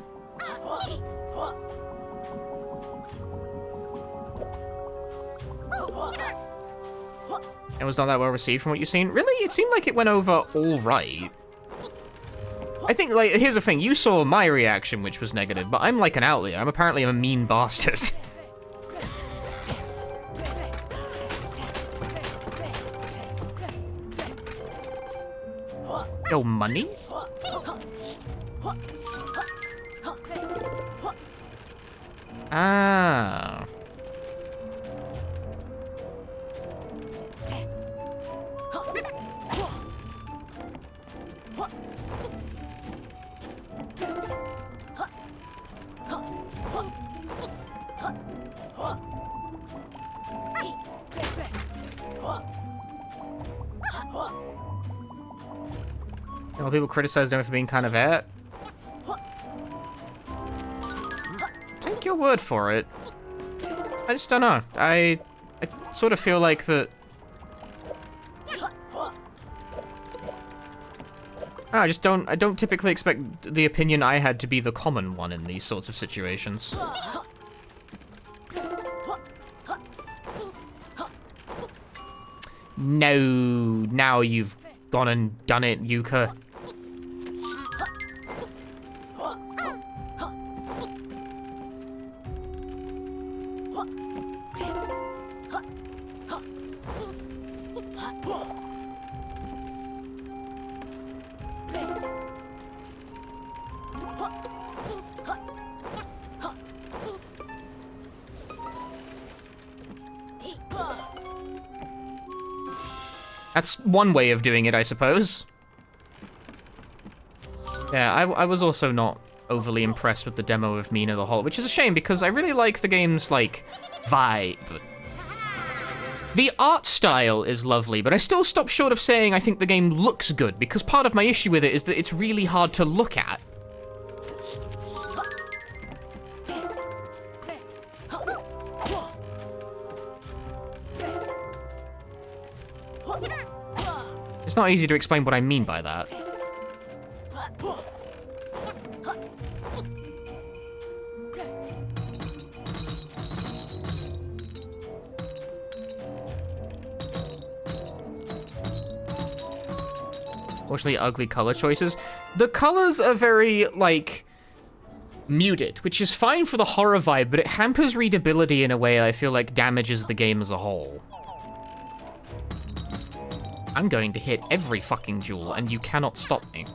It was not that well received from what you've seen. Really? It seemed like it went over all right. I think, here's the thing. You saw my reaction, which was negative, but I'm like an outlier. I'm apparently a mean bastard. Yo, money? Ah. A lot of people criticize them for being kind of at. Take your word for it. I just don't know. I sort of feel like that. I don't typically expect the opinion I had to be the common one in these sorts of situations. No, now you've gone and done it, Yooka. That's one way of doing it, I suppose. Yeah, I was also not overly impressed with the demo of Mina the Hollower, which is a shame because I really like the game's, vibe. The art style is lovely, but I still stop short of saying I think the game looks good, because part of my issue with it is that it's really hard to look at. It's not easy to explain what I mean by that. Unfortunately, ugly color choices. The colors are very, muted, which is fine for the horror vibe, but it hampers readability in a way I feel like damages the game as a whole. I'm going to hit every fucking jewel, and you cannot stop me.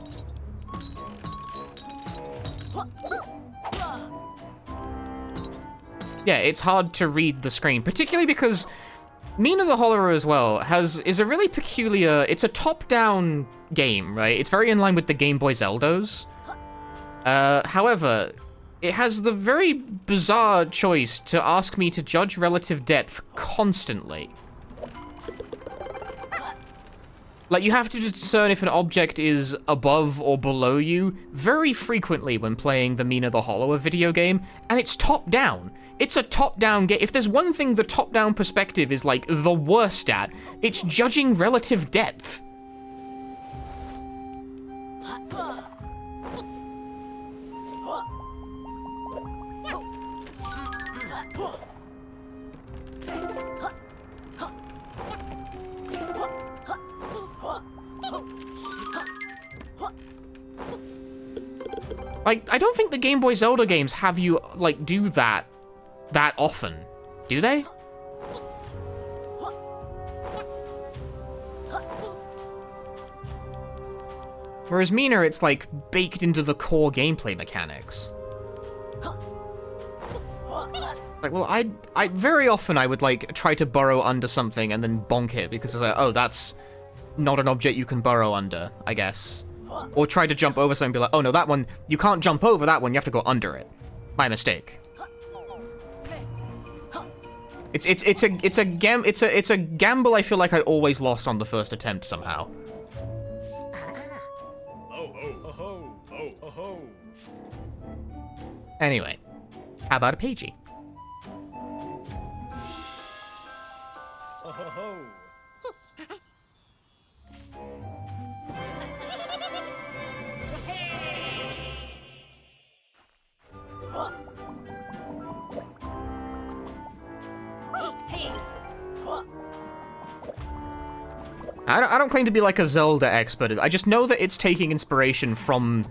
Yeah, it's hard to read the screen, particularly because Mina the Hollower as well is a really peculiar... It's a top-down game, right? It's very in line with the Game Boy Zeldos. However, it has the very bizarre choice to ask me to judge relative depth constantly. Like, you have to discern if an object is above or below you very frequently when playing the Mina the Hollower video game, and it's top-down. It's a top-down game. If there's one thing the top-down perspective is, like, the worst at, it's judging relative depth. Like, I don't think the Game Boy Zelda games have you, like, do that often, do they? Whereas Mina, it's, like, baked into the core gameplay mechanics. Like, well, I very often I would, like, try to burrow under something and then bonk it, because it's like, oh, that's not an object you can burrow under, I guess. Or try to jump over something and be like, oh no, that one, you can't jump over that one, you have to go under it. My mistake. It's a gamble I feel like I always lost on the first attempt somehow. Anyway, how about a Pagey? I don't claim to be like a Zelda expert. I just know that it's taking inspiration from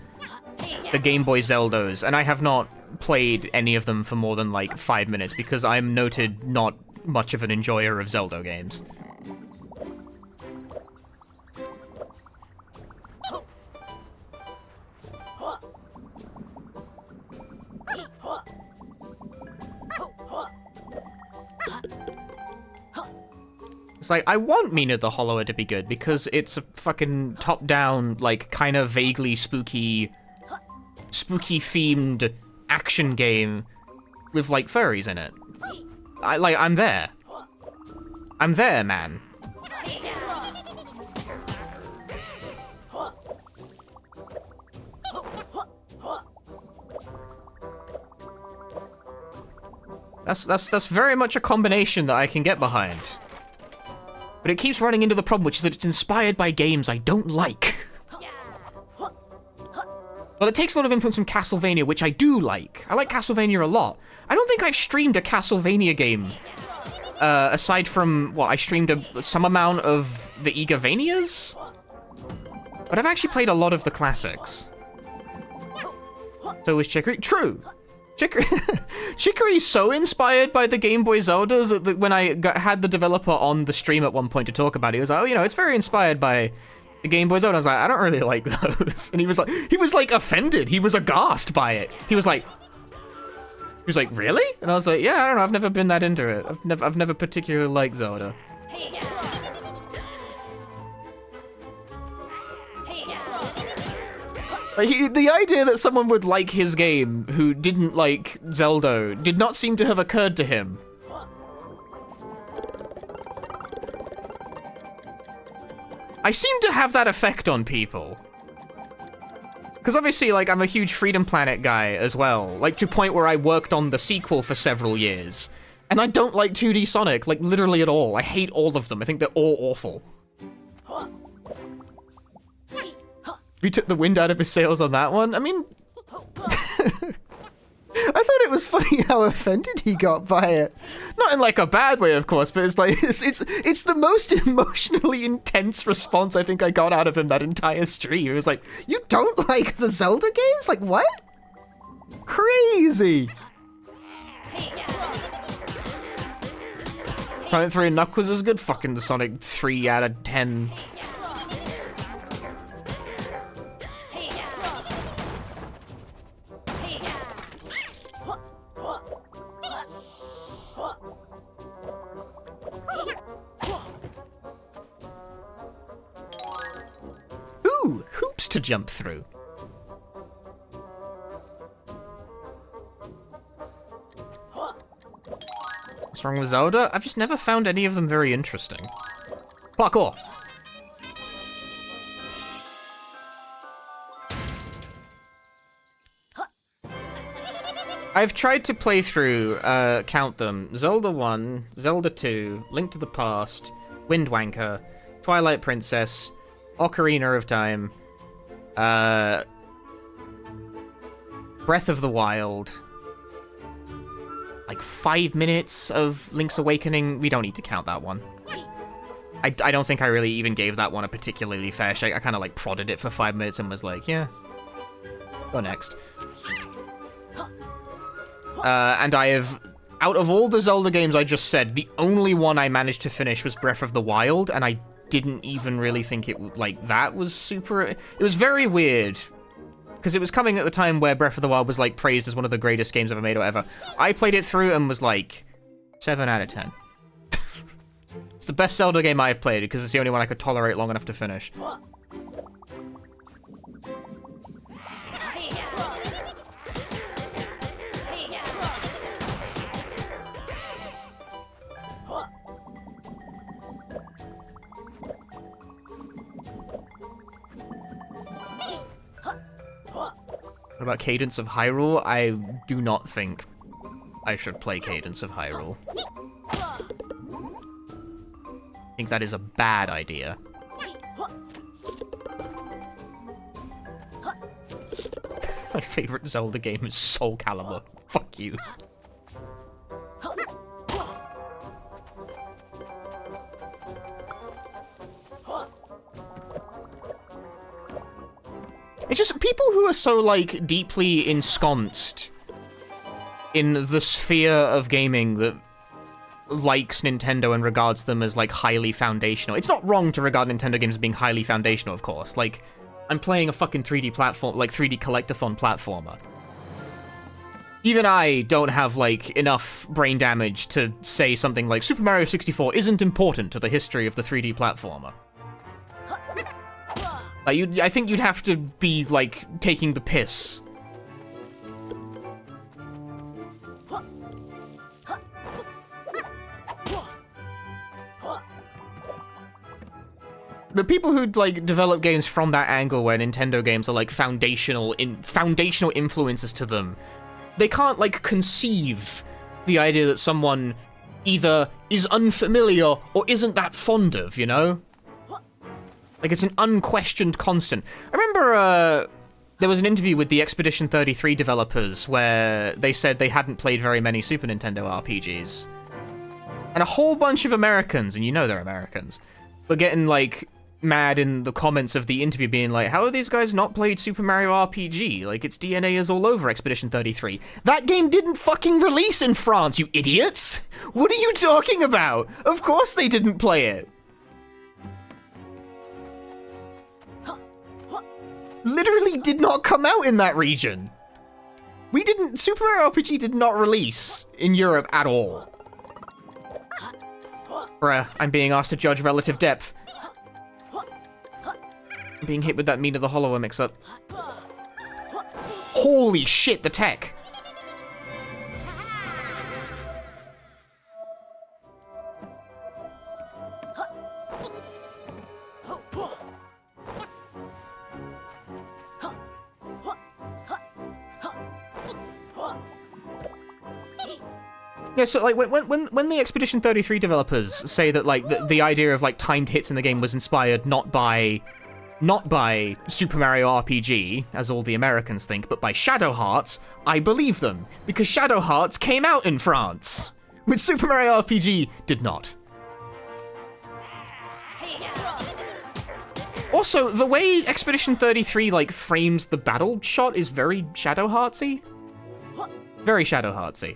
the Game Boy Zeldas, and I have not played any of them for more than like 5 minutes because I'm noted not much of an enjoyer of Zelda games. It's like, I want Mina the Hollower to be good because it's a fucking top-down, like, kind of vaguely spooky-themed action game with, like, furries in it. I'm there. I'm there, man. That's very much a combination that I can get behind. But it keeps running into the problem, which is that it's inspired by games I don't like. Well, it takes a lot of influence from Castlevania, which I do like. I like Castlevania a lot. I don't think I've streamed a Castlevania game. Aside from, what, I streamed some amount of the Igavanias? But I've actually played a lot of the classics. So is Chicory. True. Chicory's so inspired by the Game Boy Zeldas that when I had the developer on the stream at one point to talk about it, he was like, oh, you know, it's very inspired by the Game Boy Zelda. I was like, I don't really like those. And he was like offended. He was aghast by it. He was like, really? And I was like, yeah, I don't know. I've never been that into it. I've never particularly liked Zelda. Like, the idea that someone would like his game who didn't like Zelda did not seem to have occurred to him. I seem to have that effect on people. Because obviously, like, I'm a huge Freedom Planet guy as well. Like, to a point where I worked on the sequel for several years. And I don't like 2D Sonic, like, literally at all. I hate all of them. I think they're all awful. We took the wind out of his sails on that one. I mean, I thought it was funny how offended he got by it. Not in like a bad way, of course, but it's like it's the most emotionally intense response I think I got out of him that entire stream. It was like, you don't like the Zelda games? Like, what? Crazy. Sonic 3 and Knuckles is good. Fucking the Sonic 3 out of 10. Ooh, hoops to jump through. What's wrong with Zelda? I've just never found any of them very interesting. Parkour! I've tried to play through, count them, Zelda 1, Zelda 2, Link to the Past, Wind Wanker, Twilight Princess, Ocarina of Time, Breath of the Wild, like 5 minutes of Link's Awakening. We don't need to count that one. I don't think I really even gave that one a particularly fair shake. I kind of like prodded it for 5 minutes and was like, yeah, go next. And I have, out of all the Zelda games I just said, the only one I managed to finish was Breath of the Wild, and I didn't even really think it, like, that was super... It was very weird, because it was coming at the time where Breath of the Wild was, like, praised as one of the greatest games ever made or whatever. I played it through and was like, 7 out of 10. It's the best Zelda game I've played, because it's the only one I could tolerate long enough to finish. What about Cadence of Hyrule? I do not think I should play Cadence of Hyrule. I think that is a bad idea. My favorite Zelda game is Soul Calibur. Fuck you. It's just people who are so, like, deeply ensconced in the sphere of gaming that likes Nintendo and regards them as, like, highly foundational. It's not wrong to regard Nintendo games as being highly foundational, of course. Like, I'm playing a fucking 3D platform, like, 3D collectathon platformer. Even I don't have, like, enough brain damage to say something like Super Mario 64 isn't important to the history of the 3D platformer. Like, I think you'd have to be, like, taking the piss. But people who, like, develop games from that angle where Nintendo games are, like, foundational influences to them, they can't, like, conceive the idea that someone either is unfamiliar or isn't that fond of, you know? Like, it's an unquestioned constant. I remember, there was an interview with the Expedition 33 developers where they said they hadn't played very many Super Nintendo RPGs. And a whole bunch of Americans, and you know they're Americans, were getting, like, mad in the comments of the interview being like, how have these guys not played Super Mario RPG? Like, its DNA is all over Expedition 33. That game didn't fucking release in France, you idiots! What are you talking about? Of course they didn't play it! Literally did not come out in that region. Super Mario RPG did not release in Europe at all. Bruh, I'm being asked to judge relative depth. I'm being hit with that Mean of the Hollower mix-up. Holy shit, the tech! Yeah, so, like, when the Expedition 33 developers say that, like, the idea of, like, timed hits in the game was inspired not by Super Mario RPG, as all the Americans think, but by Shadow Hearts, I believe them, because Shadow Hearts came out in France, which Super Mario RPG did not. Also, the way Expedition 33, like, frames the battle shot is very Shadow Heartsy. Very Shadow Heartsy.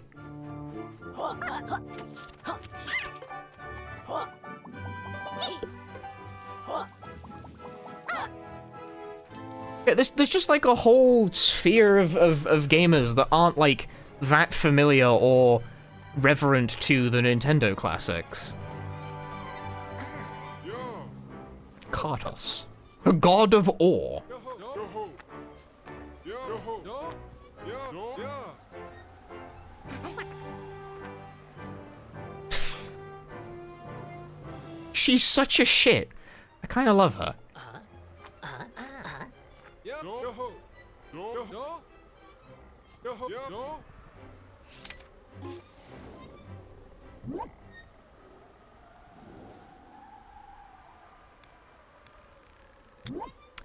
Yeah, there's just like a whole sphere of gamers that aren't like that familiar or reverent to the Nintendo classics. Kartos, the god of ore. she's such a shit. I kind of love her.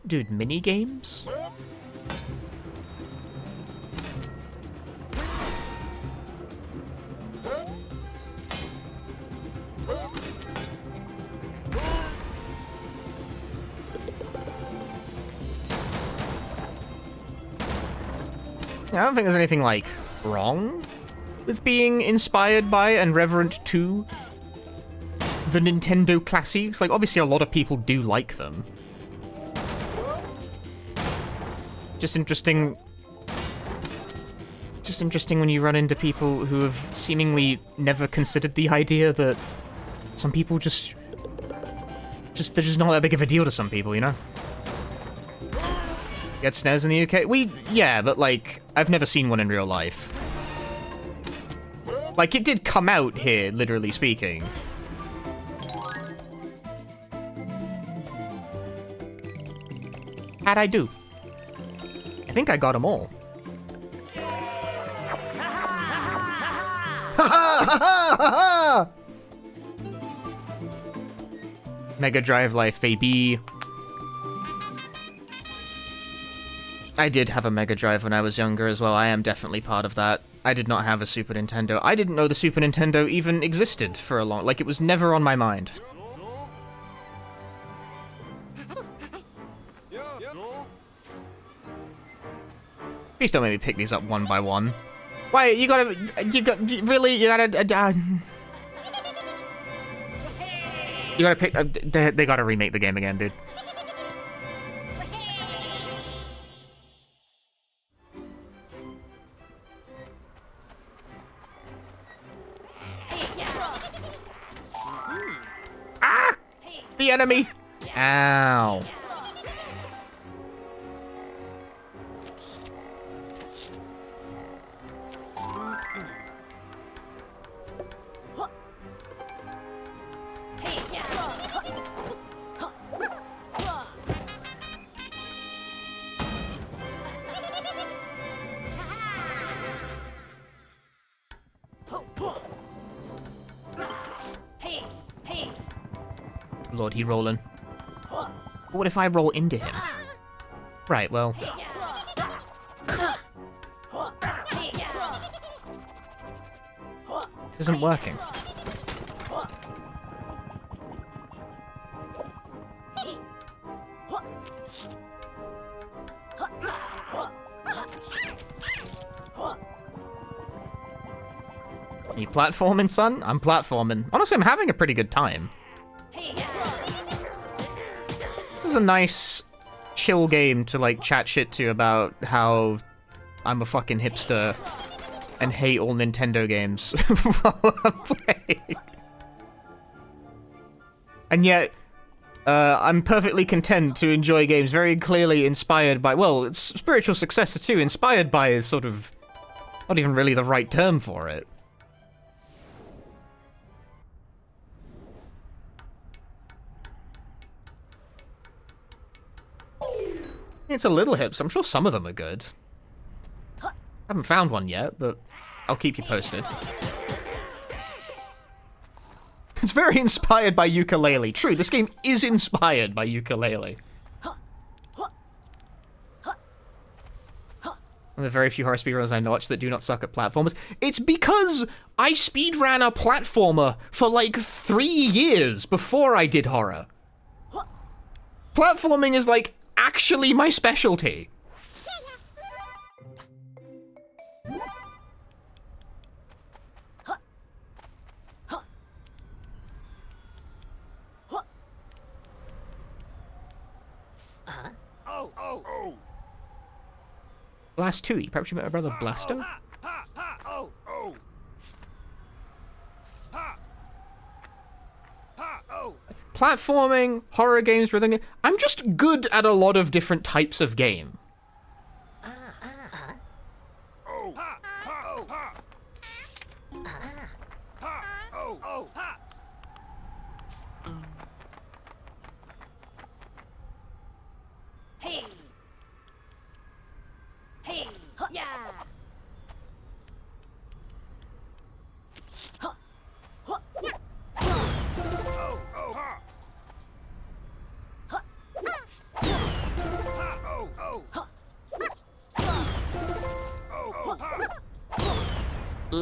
Dude, mini games? I don't think there's anything, like, wrong with being inspired by and reverent to the Nintendo classics. Like, obviously a lot of people do like them. Just interesting when you run into people who have seemingly never considered the idea that some people they're just not that big of a deal to some people, you know? Get SNES in the UK? Yeah, but like, I've never seen one in real life. Like, it did come out here, literally speaking. How'd I do? I think I got them all. Mega Drive Life, baby. I did have a Mega Drive when I was younger as well. I am definitely part of that. I did not have a Super Nintendo. I didn't know the Super Nintendo even existed for a long... Like, it was never on my mind. Please don't make me pick these up one by one. Why, you gotta... Really? You gotta... You gotta pick... They gotta remake the game again, dude. Ah! The enemy! Ow. Lord, he rolling. What if I roll into him? Right, well... This isn't working. You platforming, son? I'm platforming. Honestly, I'm having a pretty good time. This is a nice, chill game to, like, chat shit to about how I'm a fucking hipster and hate all Nintendo games while I'm playing. And yet, I'm perfectly content to enjoy games very clearly inspired by, well, it's spiritual successor too. Inspired by is sort of not even really the right term for it. It's a little hip, so I'm sure some of them are good. Haven't found one yet, but I'll keep you posted. It's very inspired by ukulele. True, this game is inspired by ukulele. One of the very few horror speedrunners I watch that do not suck at platformers. It's because I speedran a platformer for like 3 years before I did horror. Platforming is like actually my specialty. Blast 2, perhaps you met my brother Blasto? Platforming, horror games, rhythm games. I'm just good at a lot of different types of game.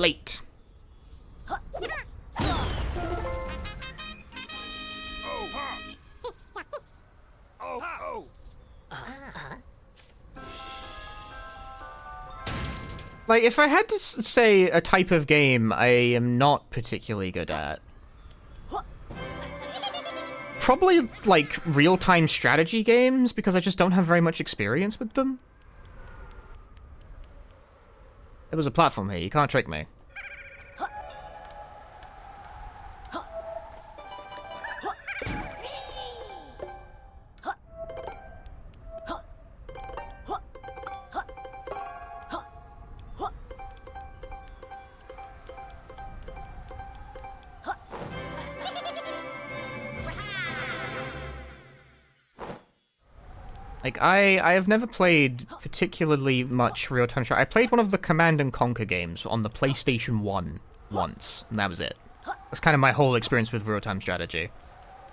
late. Like, if I had to say a type of game I am not particularly good at, probably, like, real-time strategy games, because I just don't have very much experience with them. There was a platform here, you can't trick me. Like, I have never played particularly much real-time strategy. I played one of the Command & Conquer games on the PlayStation 1 once, and that was it. That's kind of my whole experience with real-time strategy.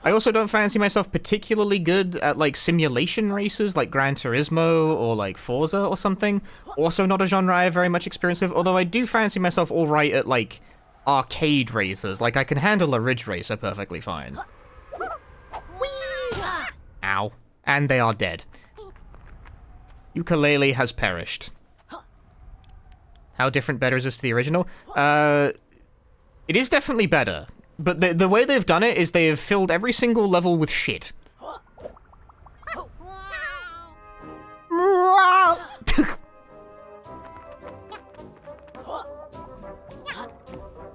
I also don't fancy myself particularly good at, like, simulation races, like Gran Turismo or, like, Forza or something. Also not a genre I have very much experience with, although I do fancy myself alright at, like, arcade races. Like, I can handle a Ridge Racer perfectly fine. Ow. And they are dead. Ukulele has perished. How different better is this to the original? It is definitely better. But the way they've done it is they have filled every single level with shit.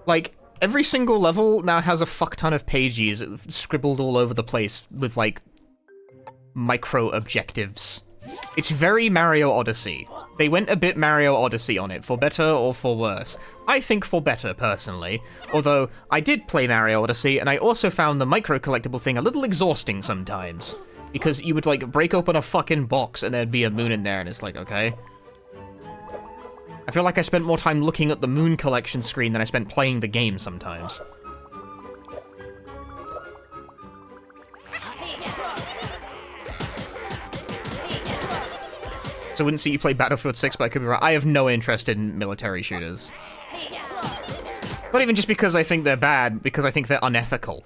Like, every single level now has a fuck ton of pages scribbled all over the place with, like, micro-objectives. It's very Mario Odyssey. They went a bit Mario Odyssey on it, for better or for worse. I think for better, personally. Although, I did play Mario Odyssey, and I also found the micro-collectible thing a little exhausting sometimes. Because you would, like, break open a fucking box, and there'd be a moon in there, and it's like, okay. I feel like I spent more time looking at the moon collection screen than I spent playing the game sometimes. So I wouldn't see you play Battlefield 6, but I could be right. I have no interest in military shooters. Not even just because I think they're bad, because I think they're unethical.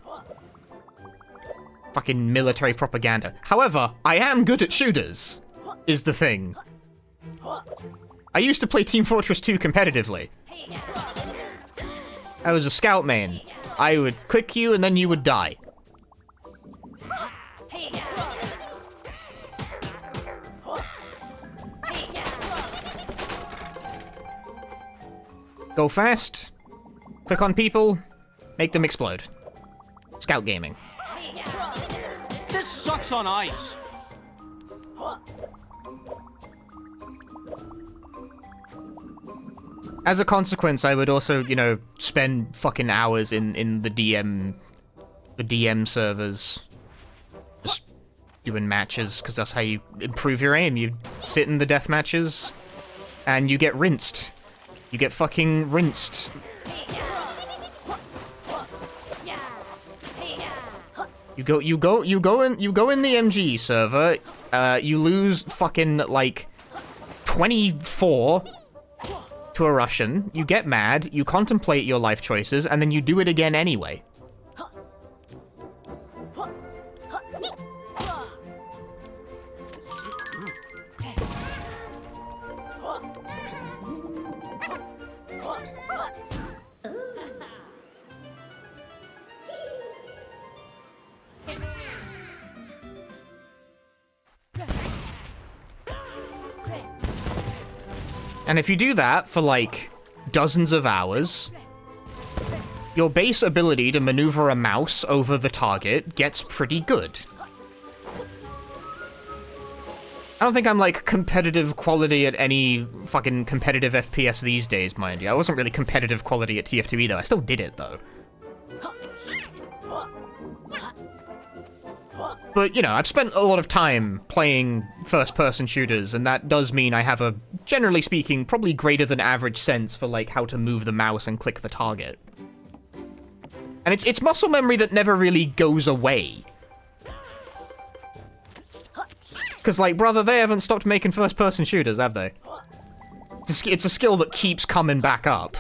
Fucking military propaganda. However, I am good at shooters, is the thing. I used to play Team Fortress 2 competitively. I was a scout main. I would click you and then you would die. Go fast, click on people, make them explode. Scout gaming. This sucks on ice. As a consequence, I would also, you know, spend fucking hours in the DM servers, just doing matches, because that's how you improve your aim. You sit in the death matches, and you get rinsed. You get fucking rinsed. You go in the MG server, you lose fucking, like, 24 to a Russian, you get mad, you contemplate your life choices, and then you do it again anyway. And if you do that for, like, dozens of hours, your base ability to maneuver a mouse over the target gets pretty good. I don't think I'm, like, competitive quality at any fucking competitive FPS these days, mind you. I wasn't really competitive quality at TF2 either. I still did it, though. But, you know, I've spent a lot of time playing first-person shooters, and that does mean I have a, generally speaking, probably greater than average sense for, like, how to move the mouse and click the target. And it's muscle memory that never really goes away. Because, like, brother, they haven't stopped making first-person shooters, have they? It's a skill that keeps coming back up.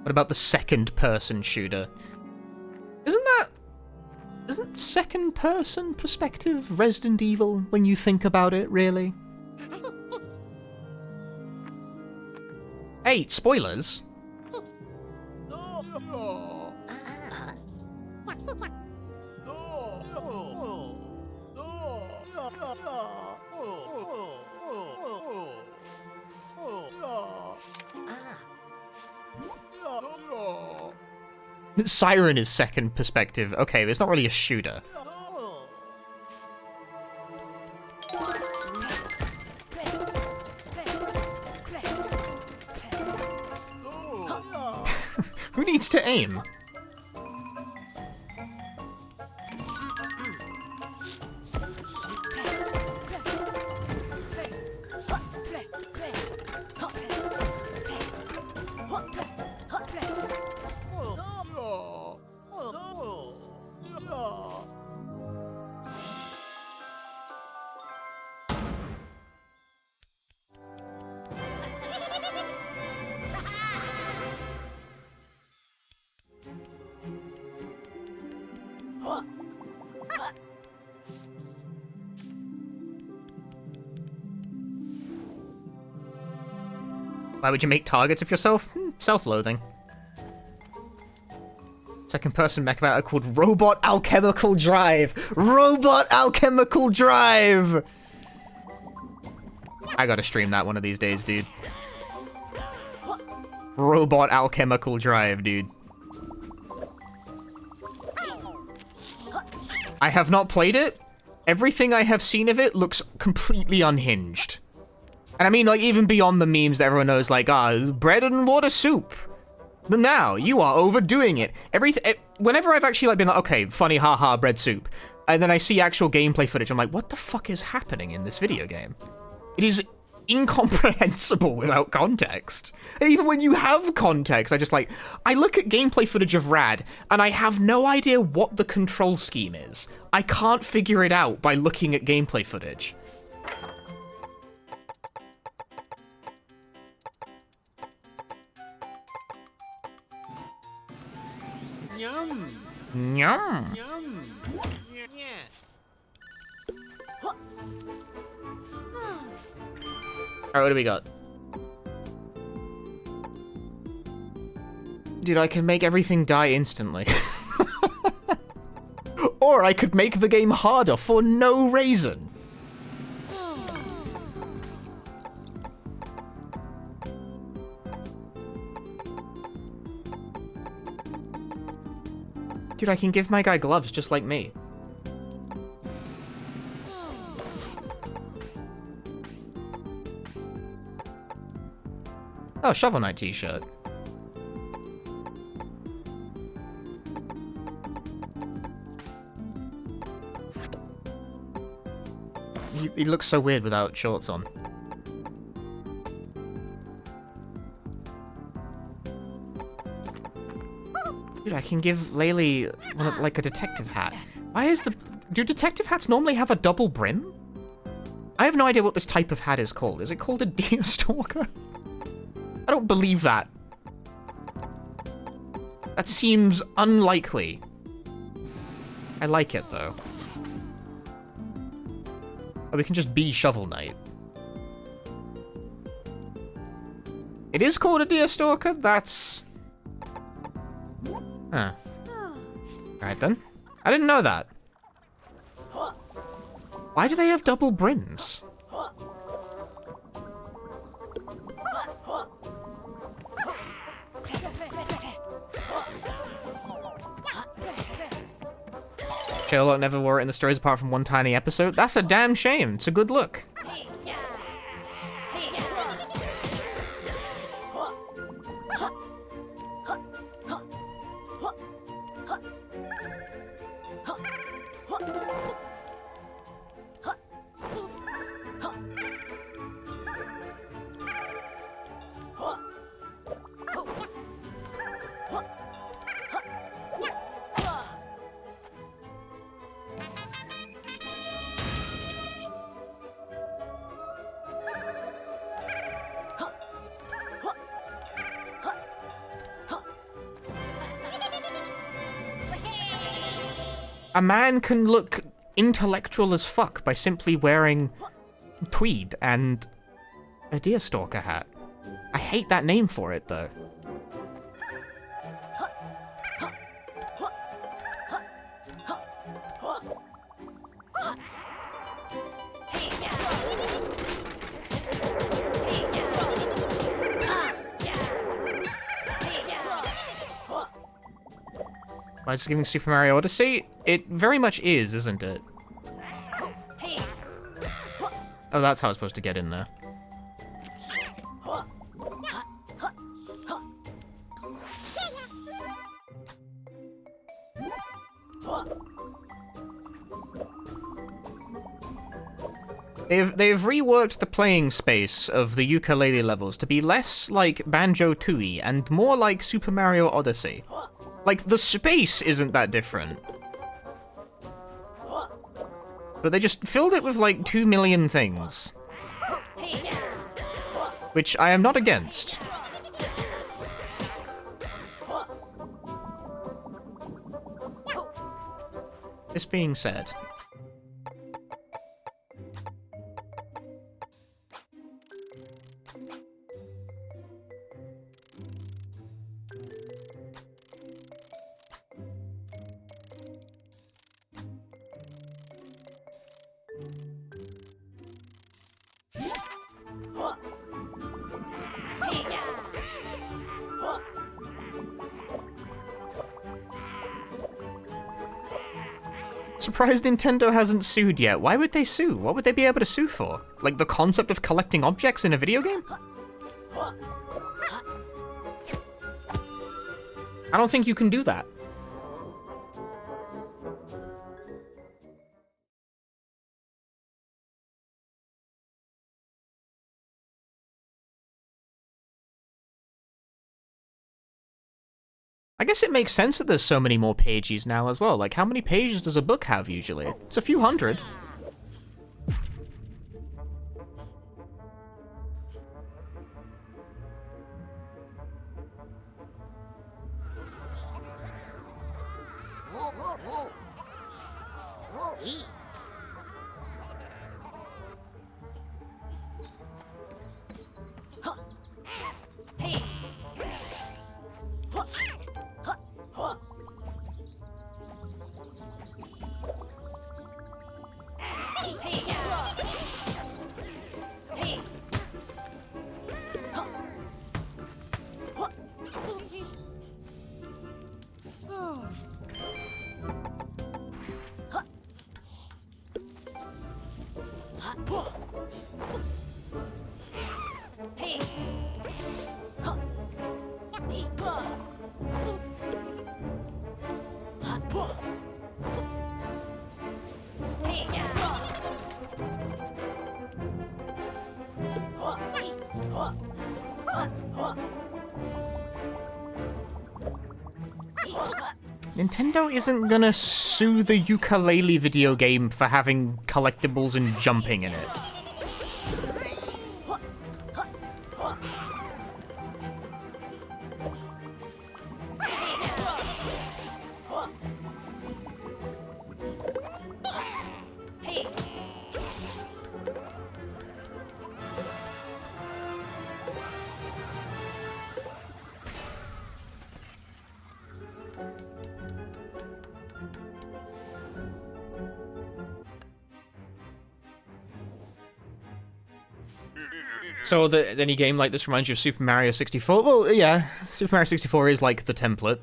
What about the second-person shooter? Isn't second-person perspective Resident Evil when you think about it, really? Hey, spoilers! Siren is second perspective. Okay, but it's not really a shooter. Who needs to aim? Why would you make targets of yourself? Self-loathing. Second-person mech battle called Robot Alchemical Drive! Robot Alchemical Drive! I gotta stream that one of these days, dude. Robot Alchemical Drive, dude. I have not played it. Everything I have seen of it looks completely unhinged. And I mean, like, even beyond the memes that everyone knows, like, bread and water soup. But now, you are overdoing it. Whenever I've actually, like, been like, okay, funny, haha, bread soup, and then I see actual gameplay footage, I'm like, what the fuck is happening in this video game? It is incomprehensible without context. And even when you have context, I look at gameplay footage of Rad, and I have no idea what the control scheme is. I can't figure it out by looking at gameplay footage. Yum. Yum. Yum. Yeah. Alright, what do we got? Dude, I can make everything die instantly. Or I could make the game harder for no reason. Dude, I can give my guy gloves just like me. Oh, Shovel Knight t-shirt. He looks so weird without shorts on. Dude, I can give Laylee like a detective hat. Do detective hats normally have a double brim? I have no idea what this type of hat is called. Is it called a deer stalker? I don't believe that. That seems unlikely. I like it, though. Oh, we can just be Shovel Knight. It is called a deer stalker? That's... Huh. Alright then. I didn't know that. Why do they have double brims? Sherlock never wore it in the stories apart from one tiny episode. That's a damn shame. It's a good look. A man can look intellectual as fuck by simply wearing tweed and a deerstalker hat. I hate that name for it, though. Why is it giving Super Mario Odyssey? It very much is, isn't it? Oh, that's how I'm supposed to get in there. They've reworked the playing space of the ukulele levels to be less like Banjo-Tooie and more like Super Mario Odyssey. Like, the space isn't that different. But they just filled it with like 2 million things. Which I am not against. This being said... Surprised Nintendo hasn't sued yet. Why would they sue? What would they be able to sue for? Like the concept of collecting objects in a video game? I don't think you can do that. I guess it makes sense that there's so many more pages now as well. Like, how many pages does a book have usually? It's a few hundred. Nintendo isn't gonna sue the ukulele video game for having collectibles and jumping in it. So any game like this reminds you of Super Mario 64? Well, yeah, Super Mario 64 is like the template.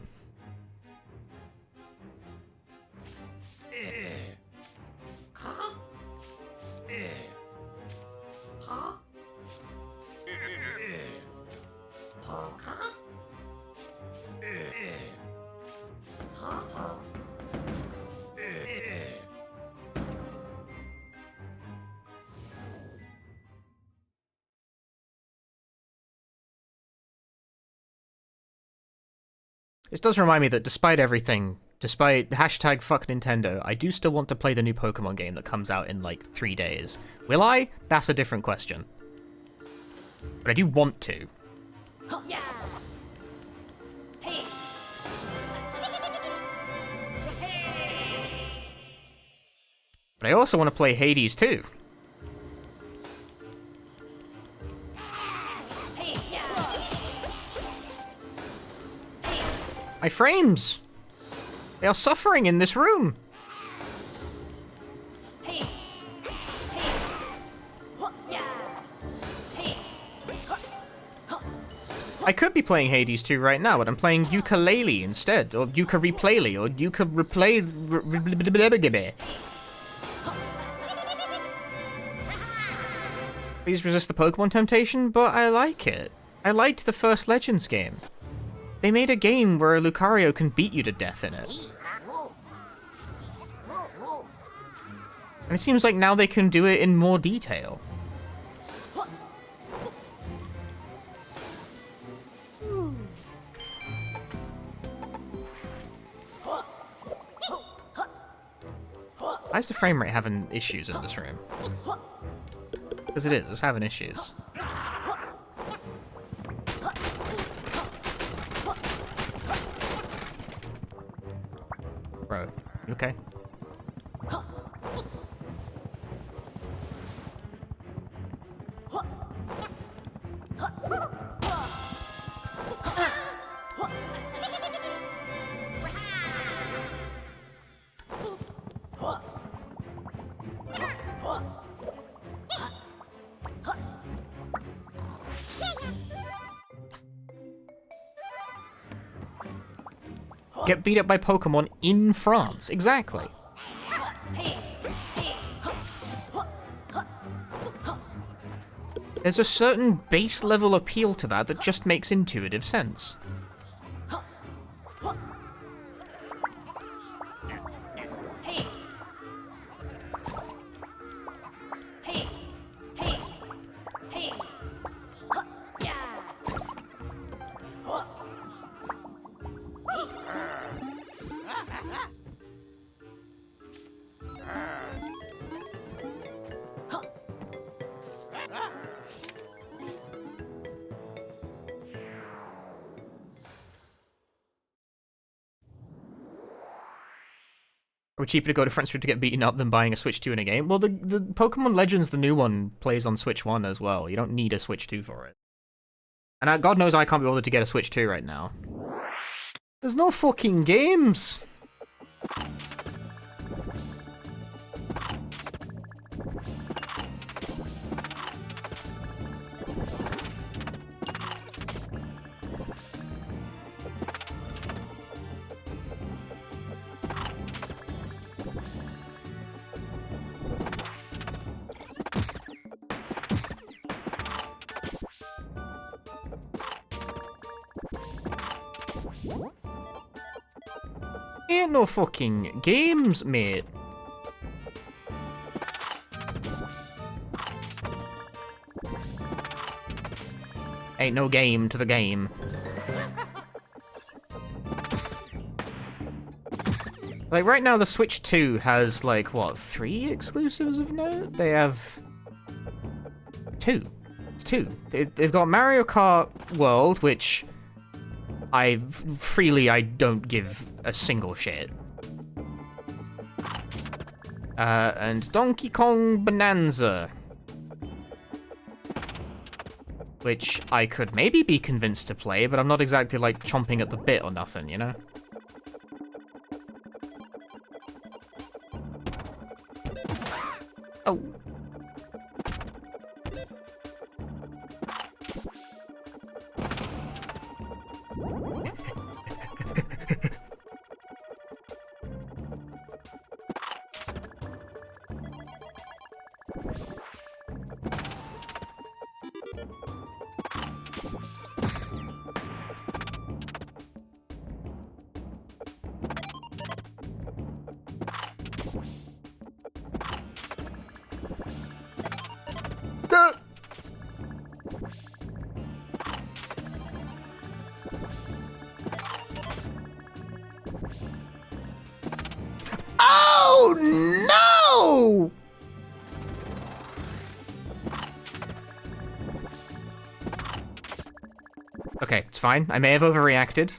This does remind me that despite everything, despite hashtag fuck Nintendo, I do still want to play the new Pokemon game that comes out in like 3 days. Will I? That's a different question. But I do want to. Yeah. Hey. But I also want to play Hades too. My frames! They are suffering in this room! I could be playing Hades 2 right now, but I'm playing Yooka-Laylee instead, or Yooka Replaylee, or Yooka Replay... Please resist the Pokemon temptation, but I like it. I liked the first Legends game. They made a game where Lucario can beat you to death in it. And it seems like now they can do it in more detail. Why is the frame rate having issues in this room? Because it is, it's having issues. Bro, you okay? Get beat up by Pokemon in France. Exactly. There's a certain base level appeal to that that just makes intuitive sense. Or cheaper to go to France to get beaten up than buying a Switch 2 in a game? Well, the Pokemon Legends, the new one, plays on Switch 1 as well. You don't need a Switch 2 for it. And God knows I can't be bothered to get a Switch 2 right now. There's no fucking games! Ain't no fucking games, mate. Ain't no game to the game. Like, right now the Switch 2 has, like, what, 3 exclusives of note? They have... 2. It's 2. They've got Mario Kart World, which... I don't give a single shit. And Donkey Kong Bonanza. Which I could maybe be convinced to play, but I'm not exactly, like, chomping at the bit or nothing, you know? Oh. Oh no! Okay, it's fine. I may have overreacted.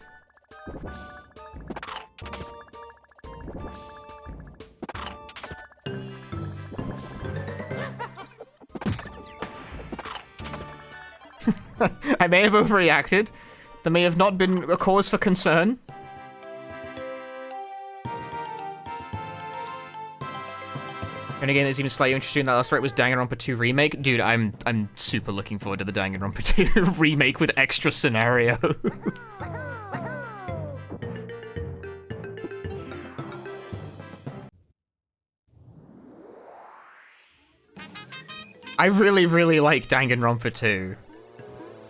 I may have overreacted. There may have not been a cause for concern. And again, it's even slightly interesting that last right was Danganronpa 2 remake. Dude, I'm super looking forward to the Danganronpa 2 remake with extra scenario. I really, really like Danganronpa 2.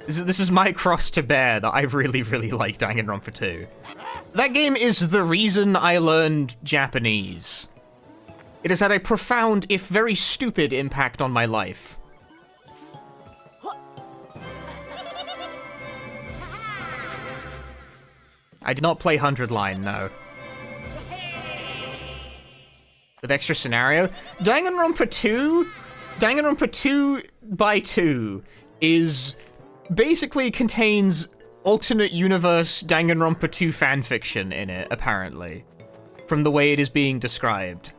This is my cross to bear, that I really, really like Danganronpa 2. That game is the reason I learned Japanese. It has had a profound, if very stupid, impact on my life. I did not play 100 Line, no. With extra scenario? Danganronpa 2 by 2 is... basically contains alternate universe Danganronpa 2 fanfiction in it, apparently. From the way it is being described.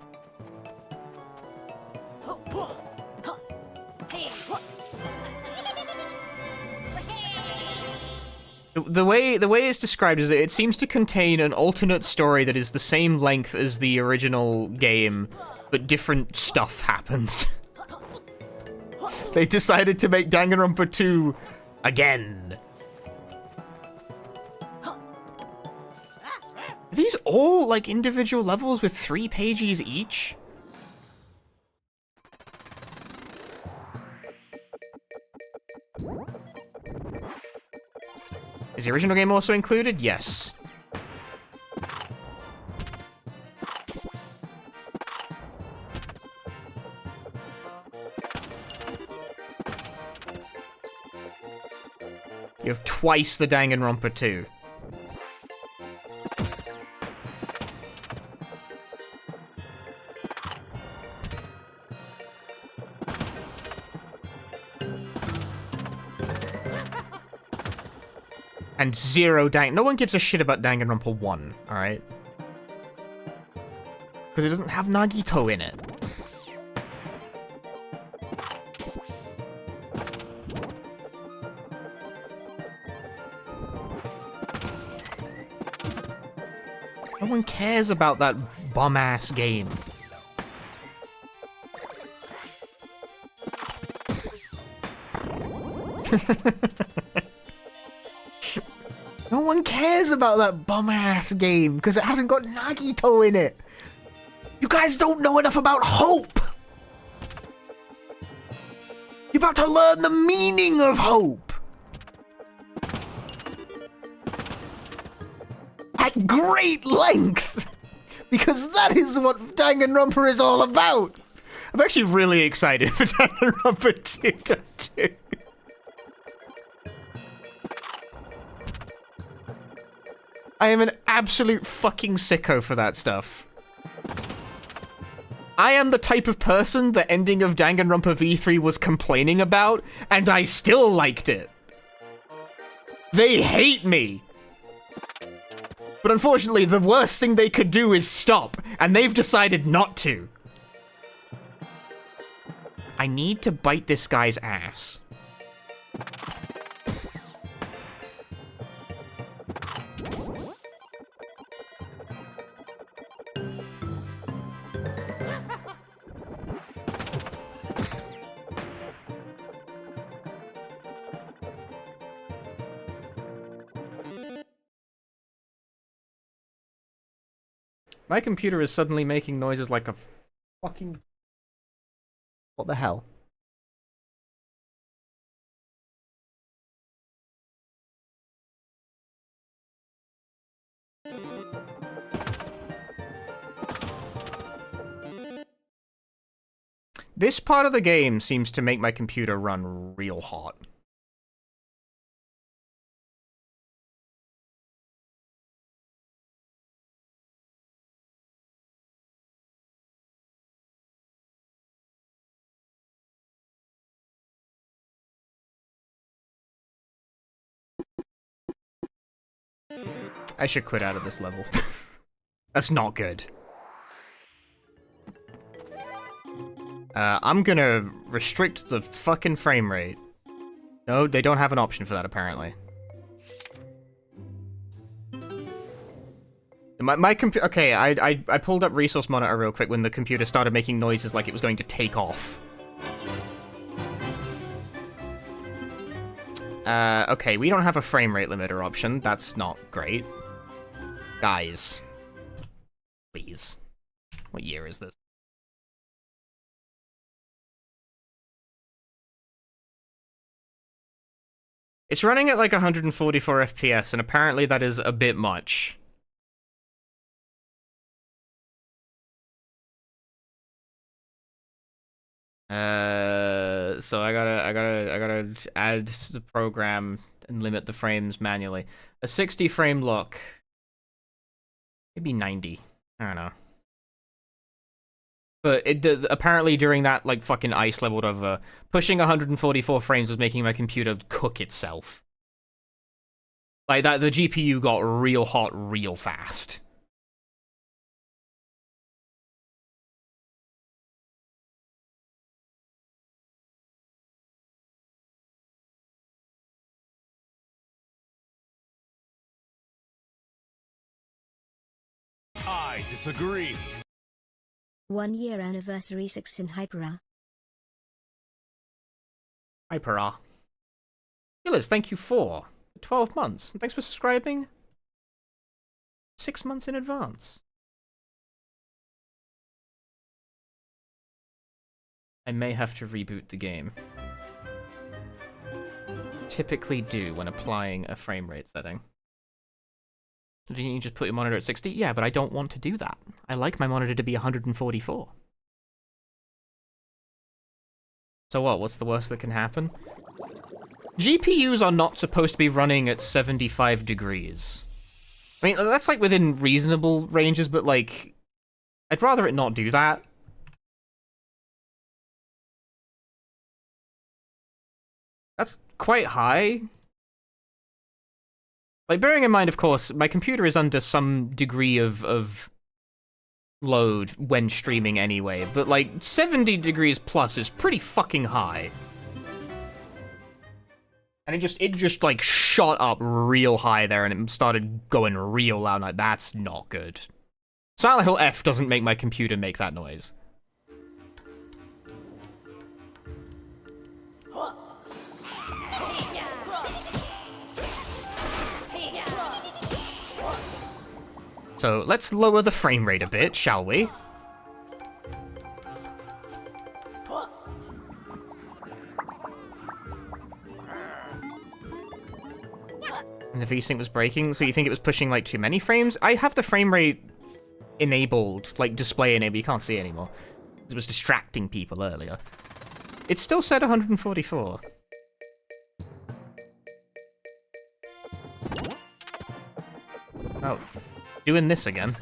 The way it's described is that it seems to contain an alternate story that is the same length as the original game, but different stuff happens. They decided to make Danganronpa 2 again. Are these all, like, individual levels with 3 pages each? Is the original game also included? Yes. You have twice the Danganronpa 2. And 0 no one gives a shit about Danganronpa 1, alright? Because it doesn't have Nagito in it. No one cares about that bum-ass game. No one cares about that bum-ass game because it hasn't got Nagito in it. You guys don't know enough about hope. You're about to learn the meaning of hope. At great length. Because that is what Danganronpa is all about. I'm actually really excited for Danganronpa 2. I am an absolute fucking sicko for that stuff. I am the type of person the ending of Danganronpa V3 was complaining about, and I still liked it. They hate me. But unfortunately, the worst thing they could do is stop, and they've decided not to. I need to bite this guy's ass. My computer is suddenly making noises like a fucking... What the hell? This part of the game seems to make my computer run real hot. I should quit out of this level. That's not good. I'm gonna restrict the fucking frame rate. No, they don't have an option for that, apparently. My computer... Okay, I pulled up Resource Monitor real quick when the computer started making noises like it was going to take off. Okay, we don't have a frame rate limiter option. That's not great. Guys. Please. What year is this? It's running at like 144 FPS, and apparently that is a bit much. So I gotta add to the program and limit the frames manually. A 60 frame look. Maybe 90. I don't know. But apparently during that, like, fucking ice leveled over, pushing 144 frames was making my computer cook itself. Like, the GPU got real hot real fast. I disagree. 1 year anniversary 6 in Hypera. Hypera. Gillis, thank you for 12 months. Thanks for subscribing. 6 months in advance. I may have to reboot the game. Typically do when applying a frame rate setting. Didn't you just put your monitor at 60? Yeah, but I don't want to do that. I like my monitor to be 144. So what? What's the worst that can happen? GPUs are not supposed to be running at 75 degrees. I mean, that's like within reasonable ranges, but like, I'd rather it not do that. That's quite high. Like, bearing in mind, of course, my computer is under some degree of load when streaming anyway, but like, 70 degrees plus is pretty fucking high. And it just like shot up real high there and it started going real loud. Like, that's not good. Silent Hill F doesn't make my computer make that noise. So let's lower the frame rate a bit, shall we? And the VSync was breaking, so you think it was pushing like too many frames? I have the frame rate enabled, like display enabled, you can't see anymore. It was distracting people earlier. It still said 144. Oh, doing this again.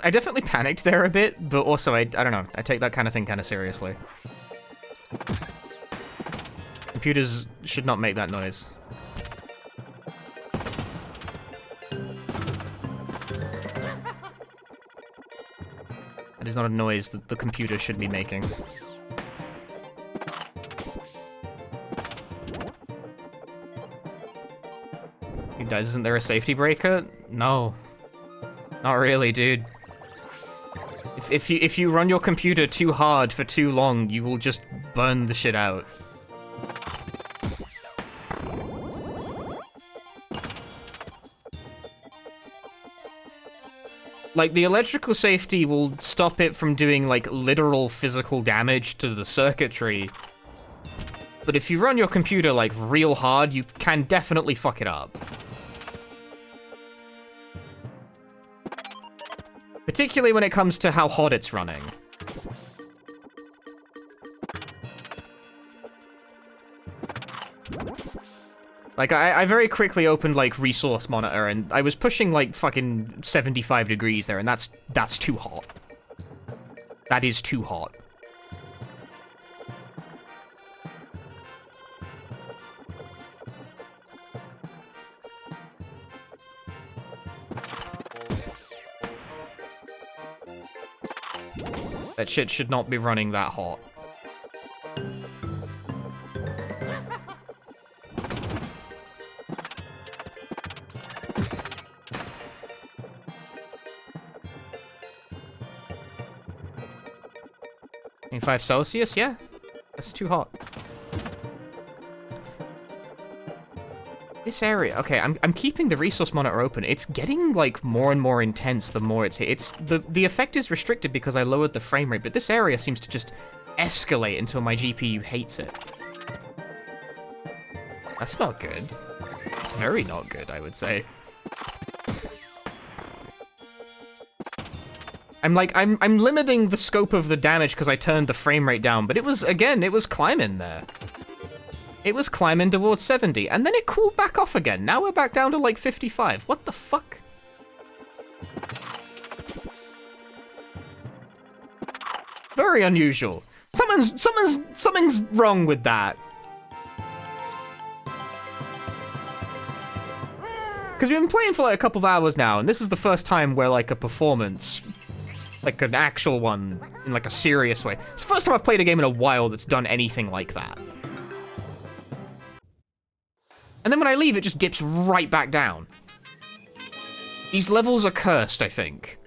I definitely panicked there a bit, but also I don't know, I take that kind of thing kind of seriously. Computers should not make that noise. That is not a noise that the computer should be making. Dude, guys, isn't there a safety breaker? No. Not really, dude. If you run your computer too hard for too long, you will just burn the shit out. Like, the electrical safety will stop it from doing, like, literal physical damage to the circuitry. But if you run your computer, like, real hard, you can definitely fuck it up. Particularly when it comes to how hot it's running. Like, I very quickly opened, like, Resource Monitor, and I was pushing, like, fucking 75 degrees there, and that's too hot. That is too hot. That shit should not be running that hot. $5 Celsius? Yeah. That's too hot. This area, okay, I'm keeping the resource monitor open. It's getting like more and more intense the more it's the effect is restricted because I lowered the frame rate, but this area seems to just escalate until my GPU hates it. That's not good. It's very not good, I would say. I'm limiting the scope of the damage because I turned the frame rate down, but it was climbing there. It was climbing towards 70, and then it cooled back off again. Now we're back down to like 55. What the fuck? Very unusual. Something's wrong with that. Because we've been playing for like a couple of hours now, and this is the first time where like a performance, like an actual one, in like a serious way. It's the first time I've played a game in a while that's done anything like that. And then when I leave, it just dips right back down. These levels are cursed, I think.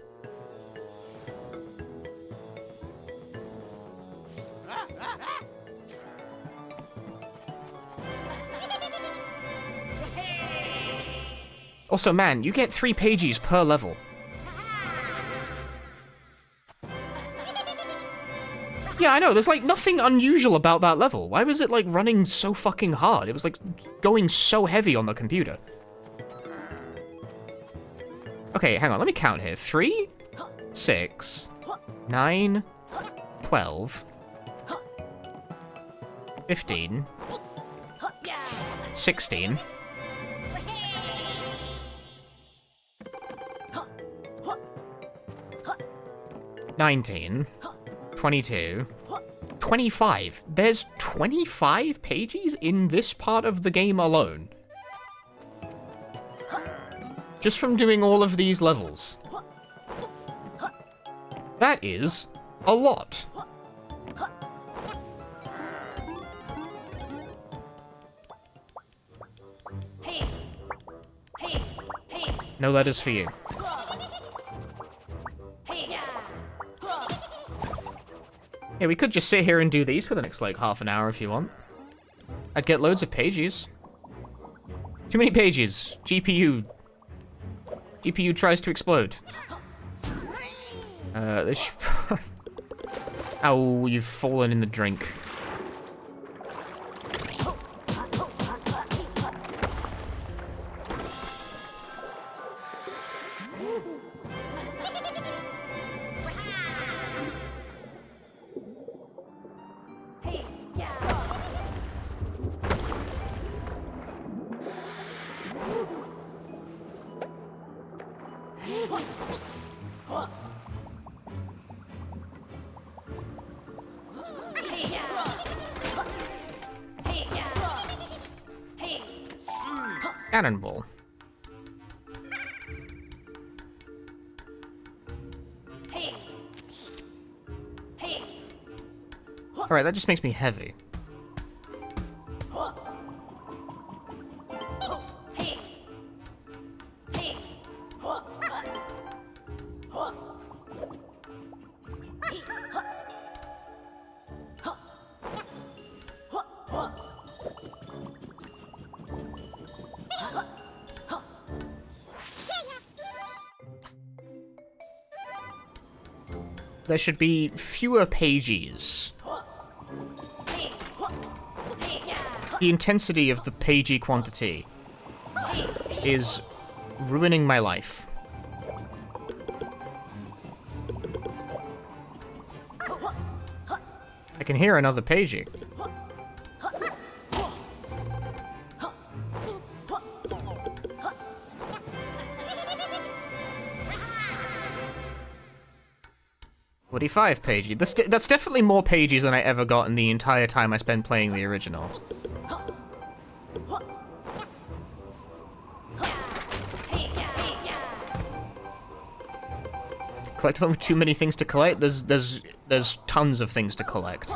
Also, man, you get 3 pages per level. Yeah, I know, there's like nothing unusual about that level. Why was it like running so fucking hard? It was like going so heavy on the computer. Okay, hang on, let me count here. 3, 6, 9, 12, 15, 16, 19, 22, 25. There's 25 pages in this part of the game alone. Just from doing all of these levels. That is a lot. No letters for you. Yeah, we could just sit here and do these for the next, like, half an hour if you want. I'd get loads of pages. Too many pages. GPU tries to explode. This Ow, you've fallen in the drink. Cannonball. Alright, that just makes me heavy. There should be fewer pages. The intensity of the pagey quantity is ruining my life. I can hear another pagey. Pagey. That's definitely more pages than I ever got in the entire time I spent playing the original. Collected too many things to collect. There's there's tons of things to collect.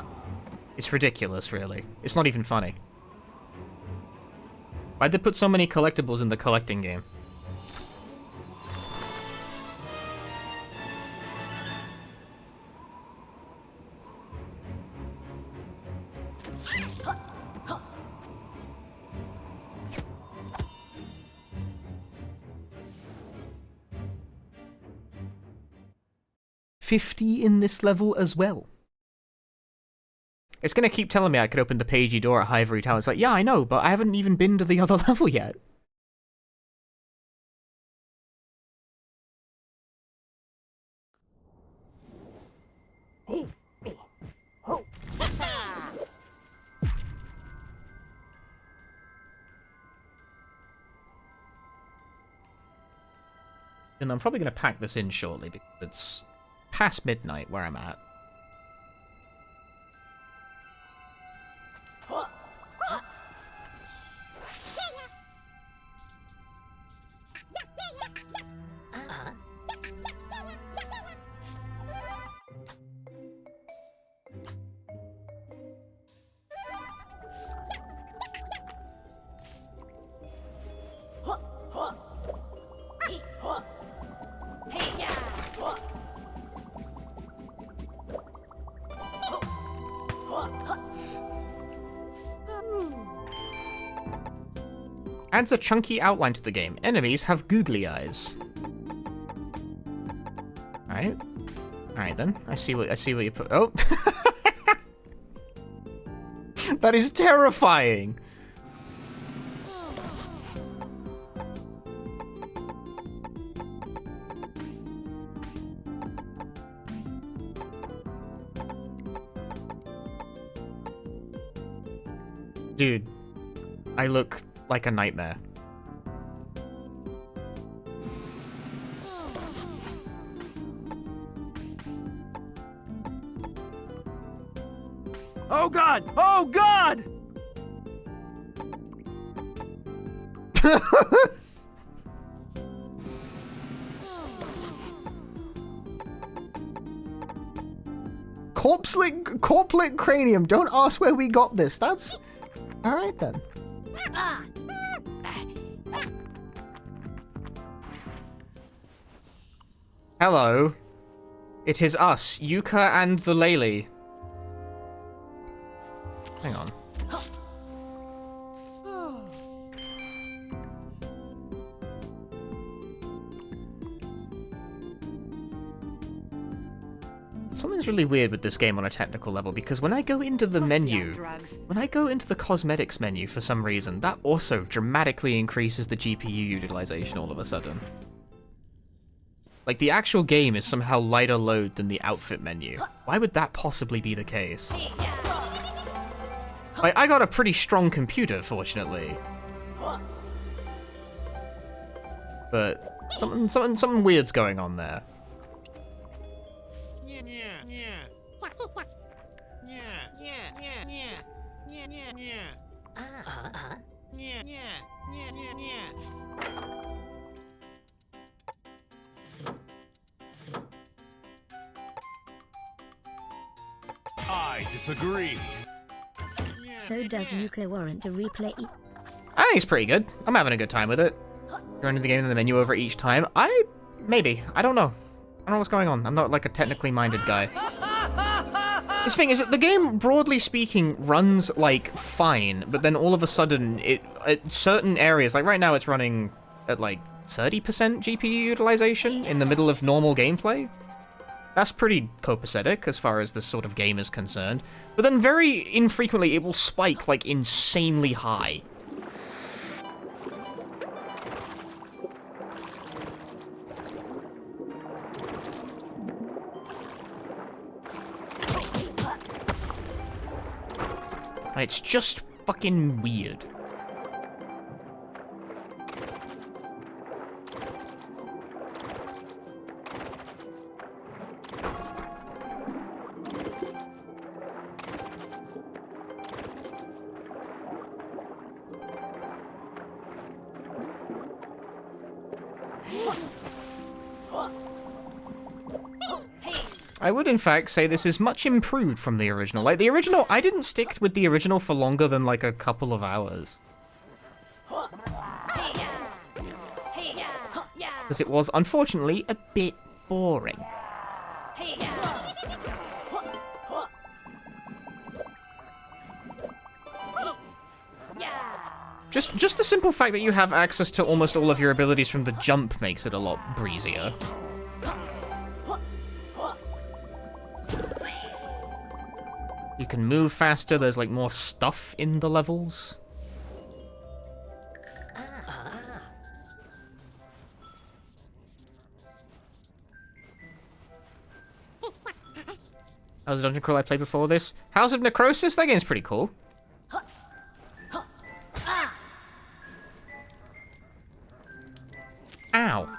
It's ridiculous, really. It's not even funny. Why'd they put so many collectibles in the collecting game? $50 in this level as well. It's gonna keep telling me I could open the pagey door at Ivory Tower. It's like, yeah, I know, but I haven't even been to the other level yet. And I'm probably gonna pack this in shortly because it's past midnight where I'm at. Adds a chunky outline to the game. Enemies have googly eyes. Alright. Alright then. I see what you put. Oh! That is terrifying! Dude, I look like a nightmare. Oh God! Oh God! Corpulent cranium. Don't ask where we got this. That's all right then. Hello. It is us, Yooka and the Replaylee. Hang on. Something's really weird with this game on a technical level, because when I go into the menu, when I go into the cosmetics menu for some reason, that also dramatically increases the GPU utilization all of a sudden. Like, the actual game is somehow lighter load than the outfit menu. Why would that possibly be the case? Like, I got a pretty strong computer, fortunately. But something weird's going on there. I disagree. So does Yooka warrant a replay? I think it's pretty good. I'm having a good time with it. Running the game in the menu over each time. Maybe. I don't know. I don't know what's going on. I'm not like a technically minded guy. This thing is that the game, broadly speaking, runs like fine, but then all of a sudden, at certain areas, like right now it's running at like 30% GPU utilization in the middle of normal gameplay. That's pretty copacetic as far as this sort of game is concerned. But then very infrequently it will spike like insanely high. It's just fucking weird. I would in fact say this is much improved from the original. Like, the original, I didn't stick with the original for longer than, like, a couple of hours. Because it was, unfortunately, a bit boring. Just the simple fact that you have access to almost all of your abilities from the jump makes it a lot breezier. You can move faster, there's like more stuff in the levels. That was a dungeon crawl I played before this. House of Necrosis, that game's pretty cool. Ow.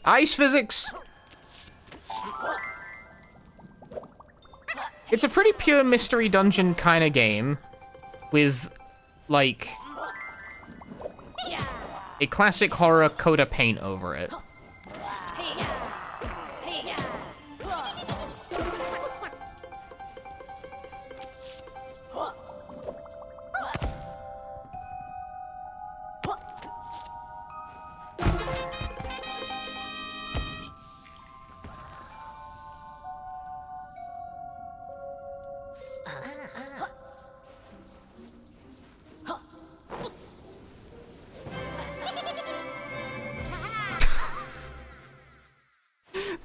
Ice physics! It's a pretty pure mystery dungeon kind of game with, like, a classic horror coat of paint over it.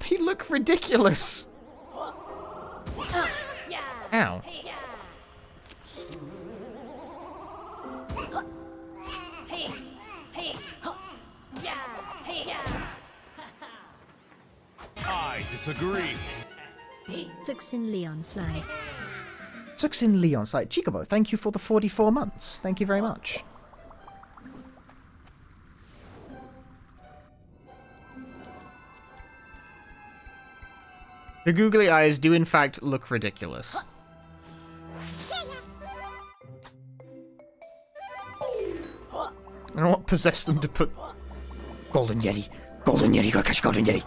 They look ridiculous. Ow. I disagree. Succinct Leon slide. Succinct Leon site. Chikobo, thank you for the 44 months. Thank you very much. The googly eyes do in fact look ridiculous. I don't know what possessed them to put... Golden Yeti. Golden Yeti, gotta catch Golden Yeti.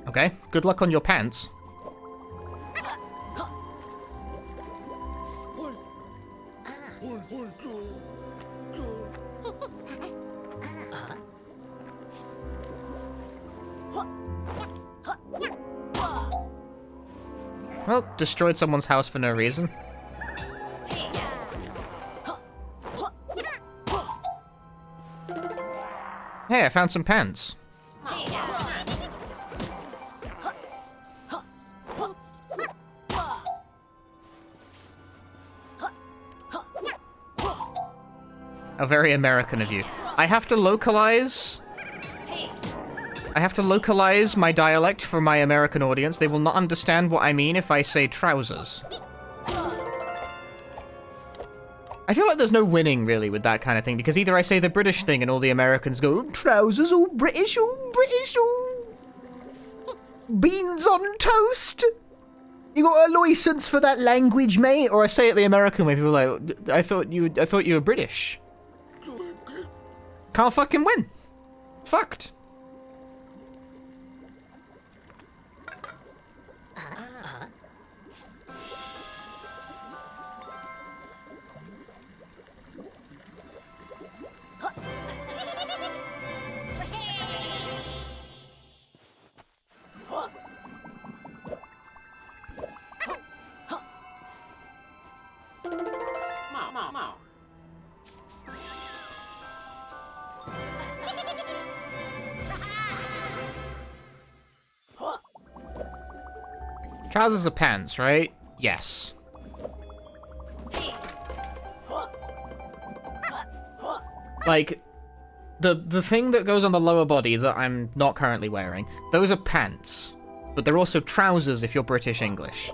Okay, good luck on your pants. Well, destroyed someone's house for no reason. Hey, I found some pants. How very American of you. I have to localize my dialect for my American audience. They will not understand what I mean if I say trousers. I feel like there's no winning, really, with that kind of thing, because either I say the British thing and all the Americans go, trousers, all British, beans on toast. You got a license for that language, mate? Or I say it the American way, people are like, I thought you were British. Can't fucking win. Fucked. Trousers are pants, right? Yes. Like, the thing that goes on the lower body that I'm not currently wearing, those are pants. But they're also trousers if you're British English.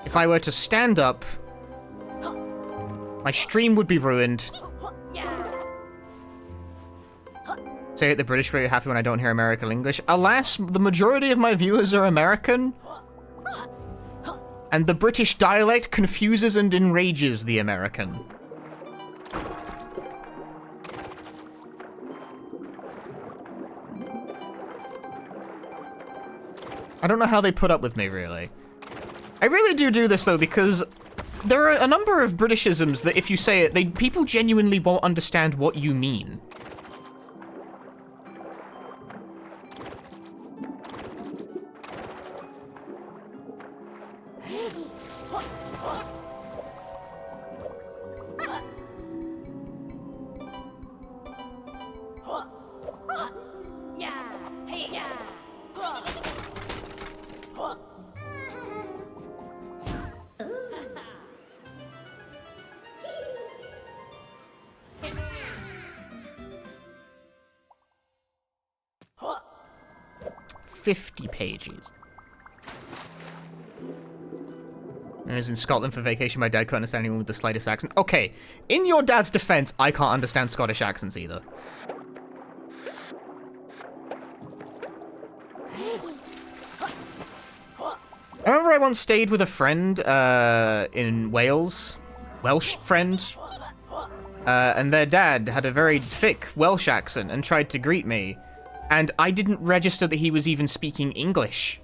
If I were to stand up, my stream would be ruined. Say it, the British are very happy when I don't hear American English. Alas, the majority of my viewers are American. And the British dialect confuses and enrages the American. I don't know how they put up with me, really. I really do this, though, because there are a number of Britishisms that if you say it, people genuinely won't understand what you mean. Pages. I was in Scotland for vacation. My dad couldn't understand anyone with the slightest accent. Okay, in your dad's defense, I can't understand Scottish accents either. I remember I once stayed with a friend in Wales, Welsh friend, and their dad had a very thick Welsh accent and tried to greet me. And I didn't register that he was even speaking English.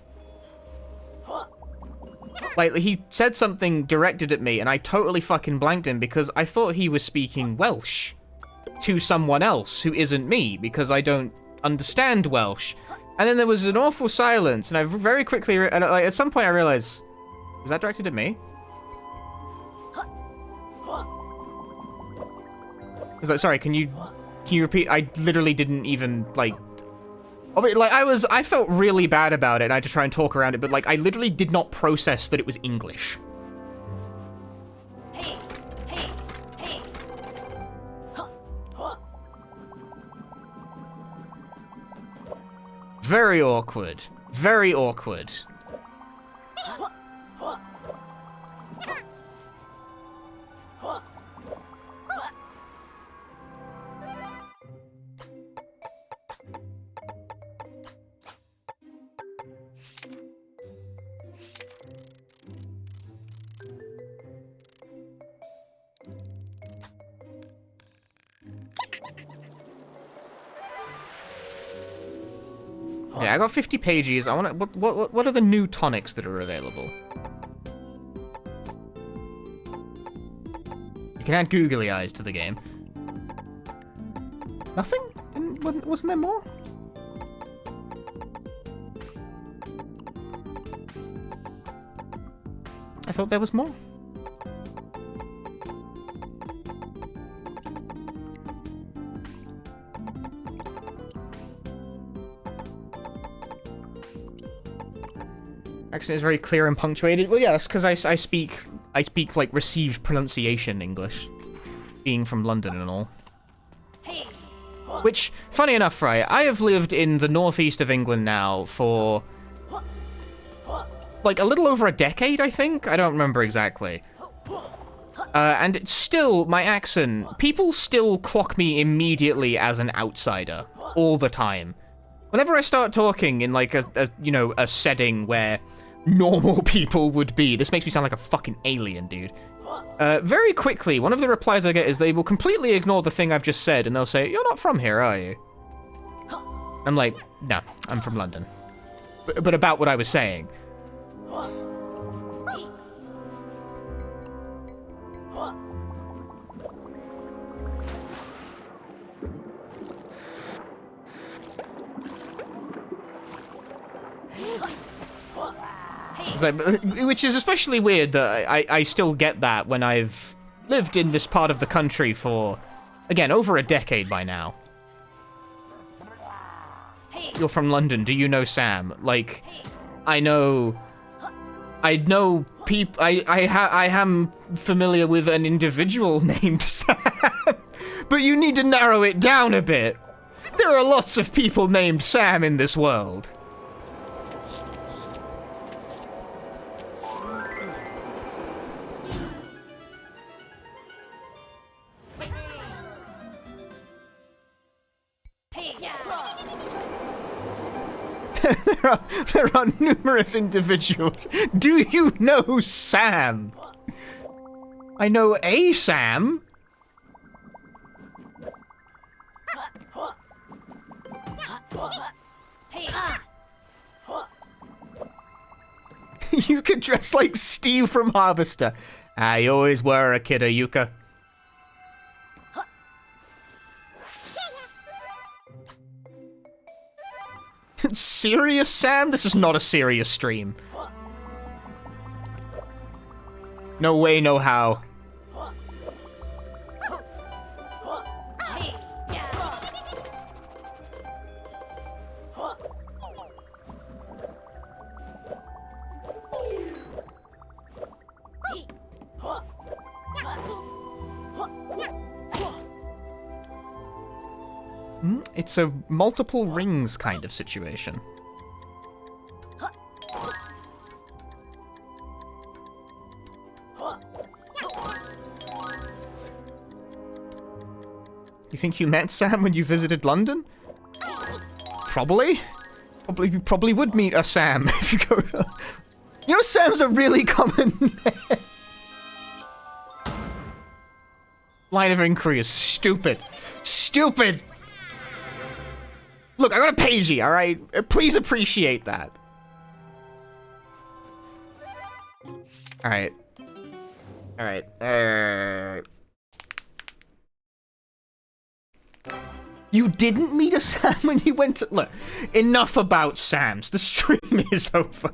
Like, he said something directed at me, and I totally fucking blanked him because I thought he was speaking Welsh to someone else who isn't me, because I don't understand Welsh. And then there was an awful silence, and I very quickly, at some point I realized, was that directed at me? I was like, sorry, can you repeat? I literally didn't even, like... I mean, like, I felt really bad about it, and I had to try and talk around it, but, like, I literally did not process that it was English. Very awkward. Very awkward. Yeah, I got 50 pages. I want to. What are the new tonics that are available? You can add googly eyes to the game. Nothing? Wasn't there more? I thought there was more. Accent is very clear and punctuated. Well, yeah, that's because I speak like received pronunciation English, being from London and all. Which, funny enough, right, I have lived in the northeast of England now for like a little over a decade, I think. I don't remember exactly. And it's still, my accent, people still clock me immediately as an outsider all the time. Whenever I start talking in like a setting where normal people would be, this makes me sound like a fucking alien, dude. Very quickly, one of the replies I get is they will completely ignore the thing I've just said, and they'll say, "You're not from here, are you?" I'm like, "No, I'm from London." But about what I was saying. Which is especially weird that I still get that when I've lived in this part of the country for, again, over a decade by now. You're from London, do you know Sam? Like, I know people, I am familiar with an individual named Sam, but you need to narrow it down a bit. There are lots of people named Sam in this world. There are numerous individuals. Do you know Sam? I know a Sam. You could dress like Steve from Harvester. You always were a kidder, Yooka. Serious, Sam? This is not a serious stream. No way, no how. It's a multiple rings kind of situation. You think you met Sam when you visited London? Probably. You probably would meet a Sam if you go to... You know, Sam's a really common name. Line of inquiry is stupid. Stupid! Look, I got a pagey, alright? Please appreciate that. Alright. Alright. You didn't meet a Sam when you went to... Look, enough about Sams. The stream is over.